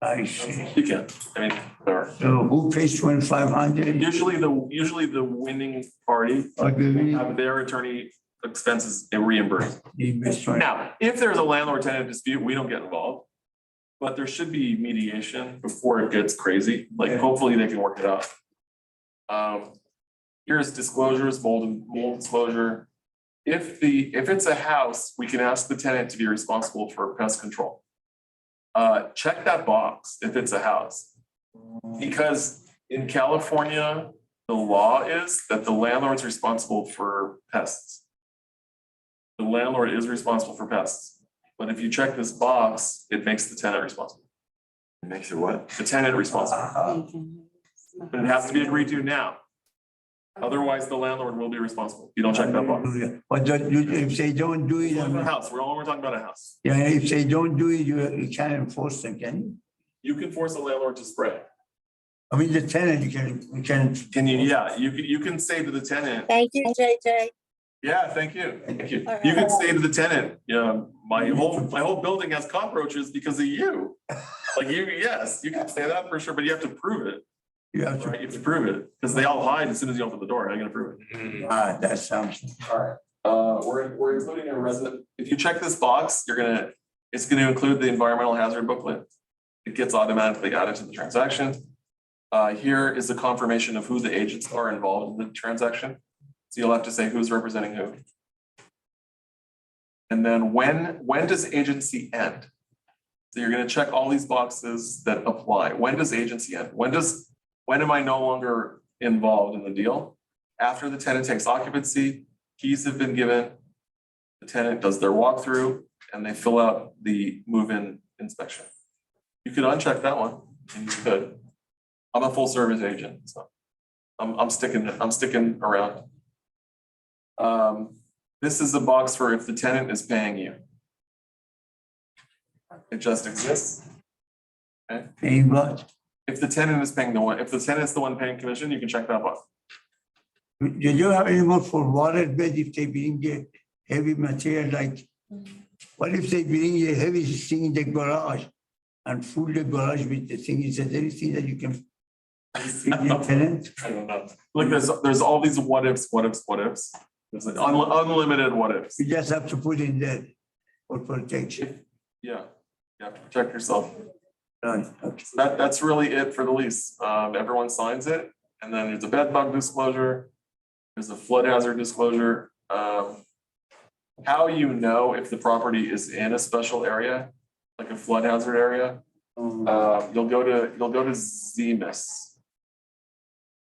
I see. you can, I mean, whatever. So who pays 2,500? Usually the winning party Or do we have their attorney expenses reimbursed. invest 20? Now, if there's a landlord tenant dispute, we don't get involved. But there should be mediation before it gets crazy, like hopefully they can work it out. Here's disclosures, mold disclosure. If it's a house, we can ask the tenant to be responsible for pest control. Check that box if it's a house. Because in California, the law is that the landlord's responsible for pests. The landlord is responsible for pests. But if you check this box, it makes the tenant responsible. It makes it what? The tenant responsible, but it has to be agreed to now. Otherwise, the landlord will be responsible. If you don't check that box. But if they don't do it, We're talking about a house, we're talking about a house. yeah, if they don't do it, you can't enforce them, can you? You can force a landlord to spray. I mean, the tenant, you can. Can you, yeah, you can say to the tenant, Thank you, JJ. yeah, thank you. You can say to the tenant, yeah, my whole building has cockroaches because of you. Like yes, you can say that for sure, but you have to prove it, You have right? to, You have to prove it, because they all hide as soon as you open the door. How are you gonna prove it? that sounds. Alright, we're including a resident, if you check this box, it's gonna include the environmental hazard booklet. It gets automatically added to the transaction. Here is a confirmation of who the agents are involved in the transaction. So you'll have to say who's representing who. And then when does agency end? So you're gonna check all these boxes that apply. When does agency end? When am I no longer involved in the deal? After the tenant takes occupancy, keys have been given, the tenant does their walkthrough, and they fill out the move-in inspection. You could uncheck that one, and you could. I'm a full service agent, so I'm sticking around. This is a box for if the tenant is paying you. It just exists. Paying what? If the tenant is if the tenant's the one paying commission, you can check that box. Do you have any more for water bed if they bring a heavy material like, what if they bring a heavy thing in the garage and fill the garage with the thing? Is there anything that you can feed the tenant? I don't know. Look, there's all these what ifs. There's like unlimited what ifs. You just have to put in there for protection. Yeah, you have to protect yourself. Right, okay. That's really it for the lease. Everyone signs it, and then there's a bed bug disclosure. There's a flood hazard disclosure. How you know if the property is in a special area, like a flood hazard area, you'll go to ZMIS.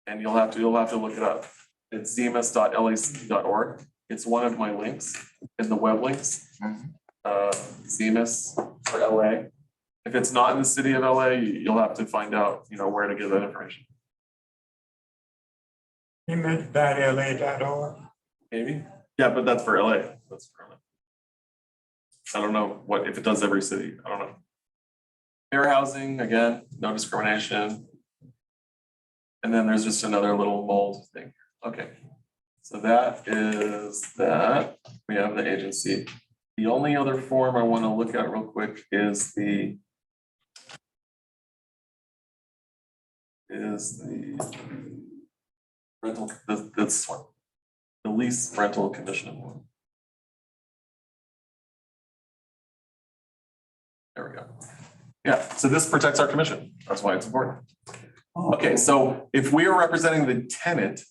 And you'll have to look it up. It's zmis.lac.org. It's one of my links in the web links. ZMIS for LA. If it's not in the city of LA, you'll have to find out, where to get that information. You meant .la.org. Maybe. Yeah, but that's for LA. That's for LA. I don't know if it does every city. I don't know. Fair housing, again, no discrimination. And then there's just another little mold thing. Okay. So that is that. We have the agency. The only other form I want to look at real quick is the rental, this one, the lease rental condition one. There we go. Yeah, so this protects our commission. That's why it's important. Okay, so if we are representing the tenant,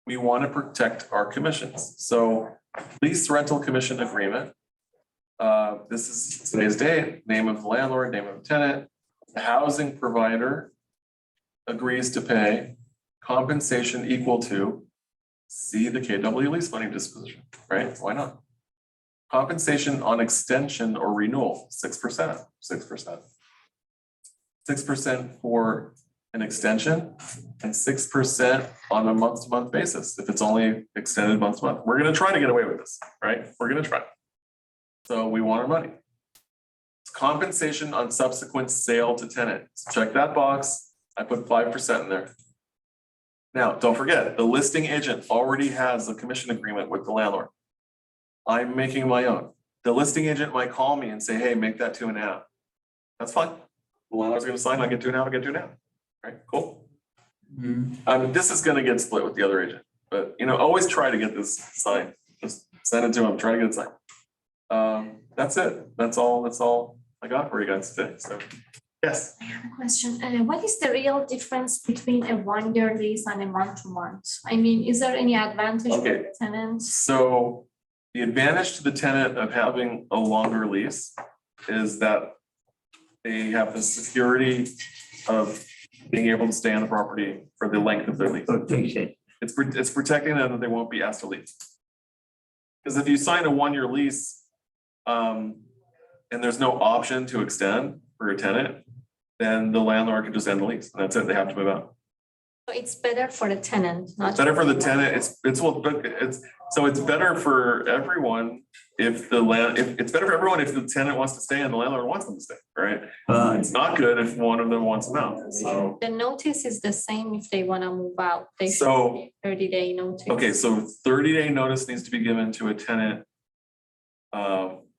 we want to protect our commissions. So lease rental commission agreement. This is today's date, name of the landlord, name of the tenant. The housing provider agrees to pay compensation equal to, see the KW lease funding disposition, right? Why not? Compensation on extension or renewal, 6%, 6% for an extension and 6% on a month-to-month basis. If it's only extended month-to-month, we're gonna try to get away with this, right? We're gonna try. So we want our money. compensation on subsequent sale to tenant. Check that box. I put 5% in there. Now, don't forget, the listing agent already has a commission agreement with the landlord. I'm making my own. The listing agent might call me and say, hey, make that 2.5. That's fine. The landlord's gonna sign, I get 2.5, I get 2.5. Right, cool. This is gonna get split with the other agent, but always try to get this signed. Just send it to him, try to get it signed. That's it. That's all I got for you guys today, so. Yes, I have a question. What is the real difference between a 1-year lease and a month-to-month? I mean, is there any advantage for Okay. the tenants? so the advantage to the tenant of having a longer lease is that they have the security of being able to stay on the property for the length of their lease. Protection. It's protecting them that they won't be asked to leave. Because if you sign a 1-year lease, and there's no option to extend for a tenant, then the landlord can just end the lease. And that's it, they have to move out. So it's better for the tenant, not. It's better for the tenant, it's better for everyone if it's better for everyone if the tenant wants to stay and the landlord wants them to stay, right? It's not good if one of them wants them out, so. The notice is the same if they wanna move out. They should So- be 30-day notice. Okay, so 30-day notice needs to be given to a tenant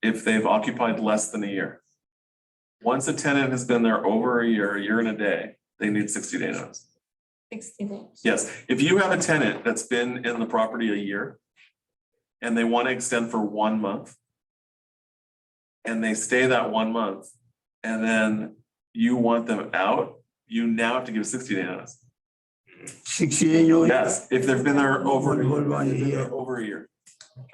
if they've occupied less than a year. Once a tenant has been there over a year and a day, they need 60-day notice. 60 days. Yes, if you have a tenant that's been in the property a year and they want to extend for 1 month and they stay that 1 month and then you want them out, you now have to give 60-day notice. 60 days. Yes, if they've been there over One year. over a year.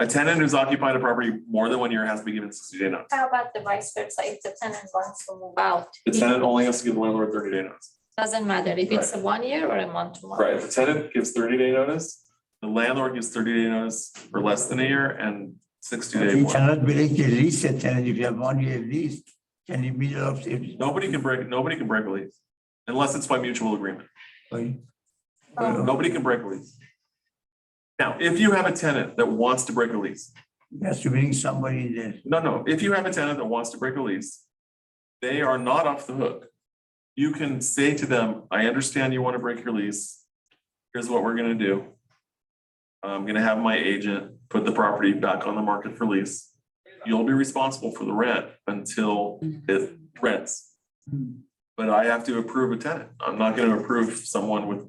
A tenant who's occupied a property more than 1 year has to be given 60-day notice. How about the vice versa? If the tenant wants to move out, The tenant only has to give the landlord 30-day notice. doesn't matter if it's a 1 year or a month-to-month. Right, if the tenant gives 30-day notice, the landlord gives 30-day notice for less than a year and 60-day You more. cannot break the lease, a tenant, if you have 1-year lease, can you middle of it? Nobody can break a lease unless it's by mutual agreement. Right. Nobody can break a lease. Now, if you have a tenant that wants to break a lease, You have to bring somebody in there. no, if you have a tenant that wants to break a lease, they are not off the hook. You can say to them, I understand you want to break your lease. Here's what we're gonna do. I'm gonna have my agent put the property back on the market for lease. You'll be responsible for the rent until it rents. But I have to approve a tenant. I'm not gonna approve someone with,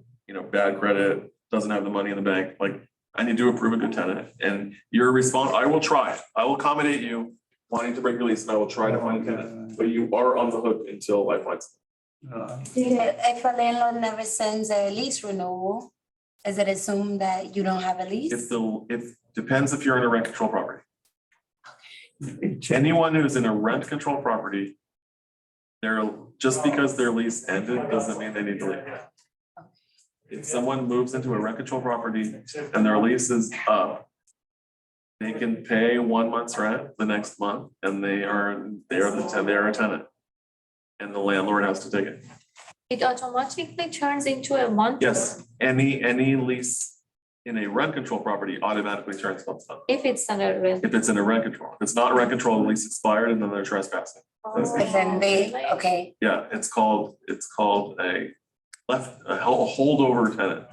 bad credit, doesn't have the money in the bank. Like, I need to approve a good tenant and you're responsible. I will try. I will accommodate you wanting to break your lease and I will try to find a tenant, but you are on the hook until I find someone. If a landlord never sends a lease renewal, is it assumed that you don't have a lease? Depends if you're in a rent control property. Anyone who's in a rent control property, just because their lease ended doesn't mean they need to leave. If someone moves into a rent control property and their lease is up, they can pay 1 month's rent the next month and they are a tenant. And the landlord has to take it. It automatically turns into a month. Yes, any lease in a rent control property automatically turns month to month. If it's under rent. If it's in a rent control, if it's not rent control, the lease expired and then they're trespassing. But then okay. Yeah, it's called a holdover tenant.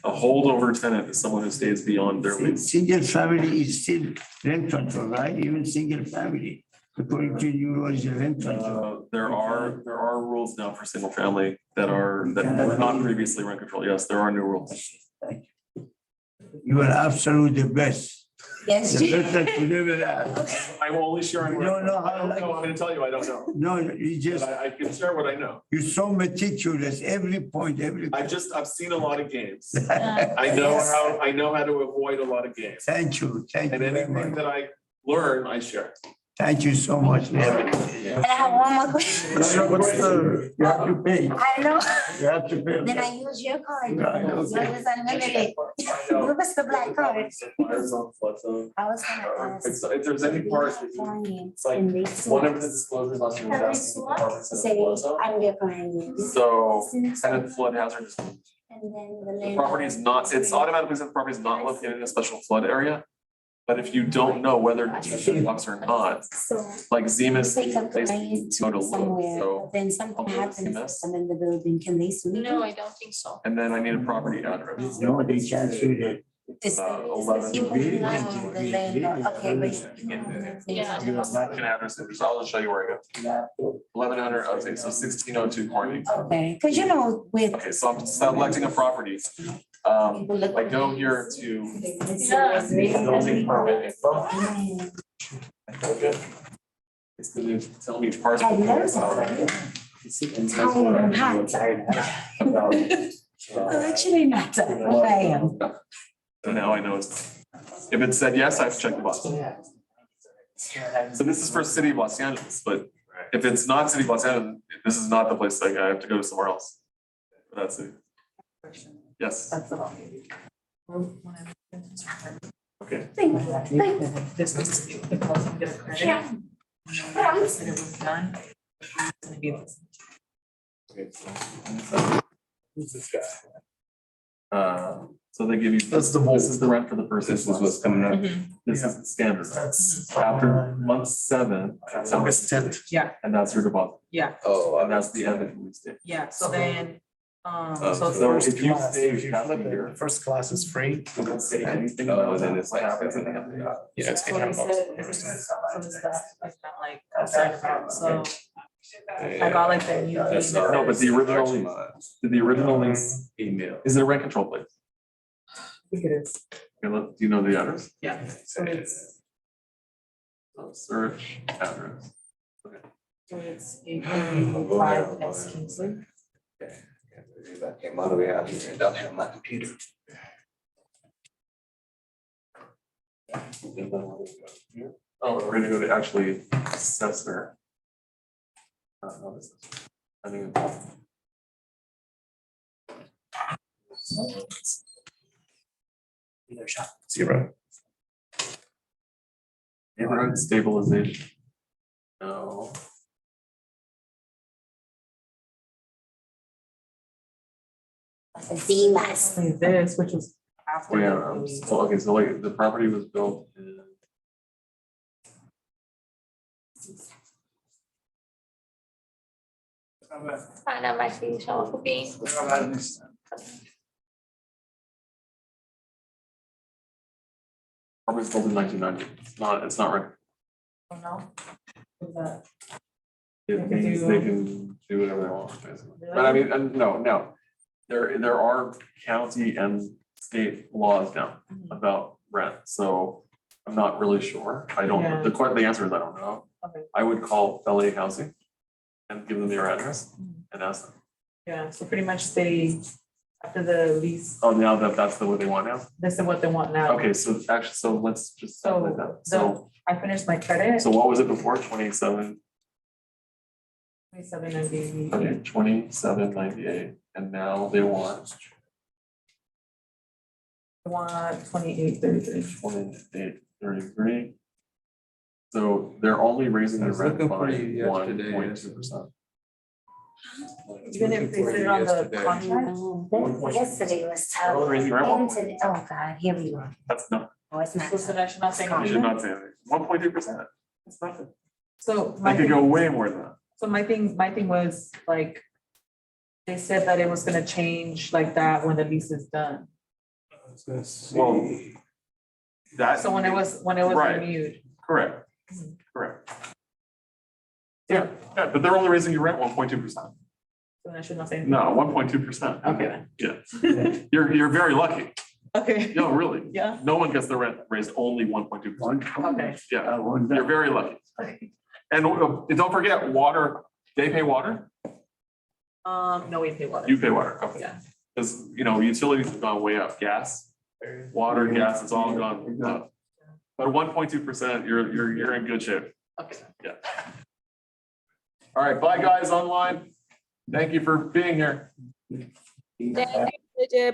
A holdover tenant is someone who stays beyond their lease. Single family is still rent control, right? Even single family, according to you, is a rent control. There are rules now for single family that were not previously rent control. Yes, there are new rules. You are absolutely the best. Yes. The best that you ever had. I will only share. You don't know how I don't know. I'm gonna tell you, I don't know. No, you just, But I can share what I know. you're so meticulous, every point, every. I've seen a lot of games. I know how to avoid a lot of games. Thank you And very anything much. that I learn, I share. Thank you so much. And I have one more question. You have to pay. I know. You have to pay. Then I use your card. Right, Yours okay. is unlimited. Give us the black card. I was gonna ask. If there's any part, Finance like and lease. one of the disclosures on your desk. Say, I'm your client. So tenant flood hazard, And then the the property is not, it's automatically said the property is not located in a special flood area. But if you don't know whether it's a box or not, So like Zemus, take a they client go to to look, somewhere, so. but then something I'll go to happens CMS. to them in the building, can they sue? No, I don't think so. And then I need a property address. No, they can't do that. It's the 11. you own land, the landlord, okay, but. Yeah. Can address it, so I'll just show you where I go. 1100, okay, so 1602 Corning. Okay, cause you know, with. Okay, so I'm selecting a property. I go here to building permit info. It's gonna tell me parcel. Actually not, but I am. So now I know it's, if it said yes, I have to check the box. So this is for city of Los Angeles, but if it's not city of Los Angeles, this is not the place, like I have to go to somewhere else. That's it. Yes, That's all. okay. This was the person get a credit. Yeah. When it was done. It's gonna be this. Okay, so who's this guy? So they give you. That's the This is the rent for the first. This is what's coming up. This is the standard. That's After month 7. August 10th. Yeah, And that's your deposit, yeah, Oh, and that's the end of the stay. yeah, so then, so So First if you class, stay if you half a flip it, year. first class is free. We don't say anything Oh, about then it, it's what like- happens at the end of the year. Yeah, it's So they said, so this stuff is not like outside of that, so I got like the new. That's email. No, but the original Next lease, month. the original lease, Email. is it a rent control place? I think it is, Okay, do you know the address? yeah, so it's, So search address. so it's 805 X Kingsley. That came all the way out here and don't have my computer. Oh, we're gonna go to actually assessor. No, this is- I think it's- Zero. Neighborhood stabilization. No. Zemas. Like this, which was Oh, after. yeah, the- so, okay, so like the property was built in. Panama City, siya ako Property was built in 1990. It's not right. Oh, no? Is that- It can means do- they can do whatever they want, basically. Really? But I mean, and no. There are county and state laws now Mhm. about rent, so I'm not really sure. I don't, Yeah. the answer is I don't know. Okay. I would call LA Housing and give them your address and ask them. Yeah, so pretty much they, after the lease, Oh, now that's the way they want now? this is what they want now. Okay, so actually, so let's just start with that. So, I finished my credit, so what was it before? 27, 27.98. okay, 2798, and now they want I want 28.33. 2833. So they're only raising the I was rent looking for by you yesterday. 1.2%. Even if they sit it on the Yesterday. contract, Yesterday was They're only tough. raising the rent 1.2%. Today- Oh, God, here we go. That's not, Oh, it's not. so I should not say you should anything. not say anything. 1.2%. That's nothing. So They my could go thing, way more than that. so my thing was like, they said that it was gonna change like that when the lease is done. Well, that. So when it was Right. renewed. Correct, correct. Yeah, but they're only raising your rent 1.2%. So I should not say anything. No, 1.2%. Okay. Yeah, you're very lucky. Okay. No, really. Yeah. No one gets the rent raised only 1.2%. Okay. Yeah, you're very lucky. And don't forget, water, they pay water, No, we pay water. you pay water, okay. Yeah. Because, utilities have gone way up, gas, water, gas, it's all gone up. But 1.2%, you're in good shape. Okay. Yeah. All right, bye, guys online. Thank you for being here.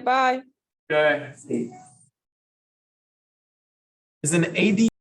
Bye. Okay. Is an AD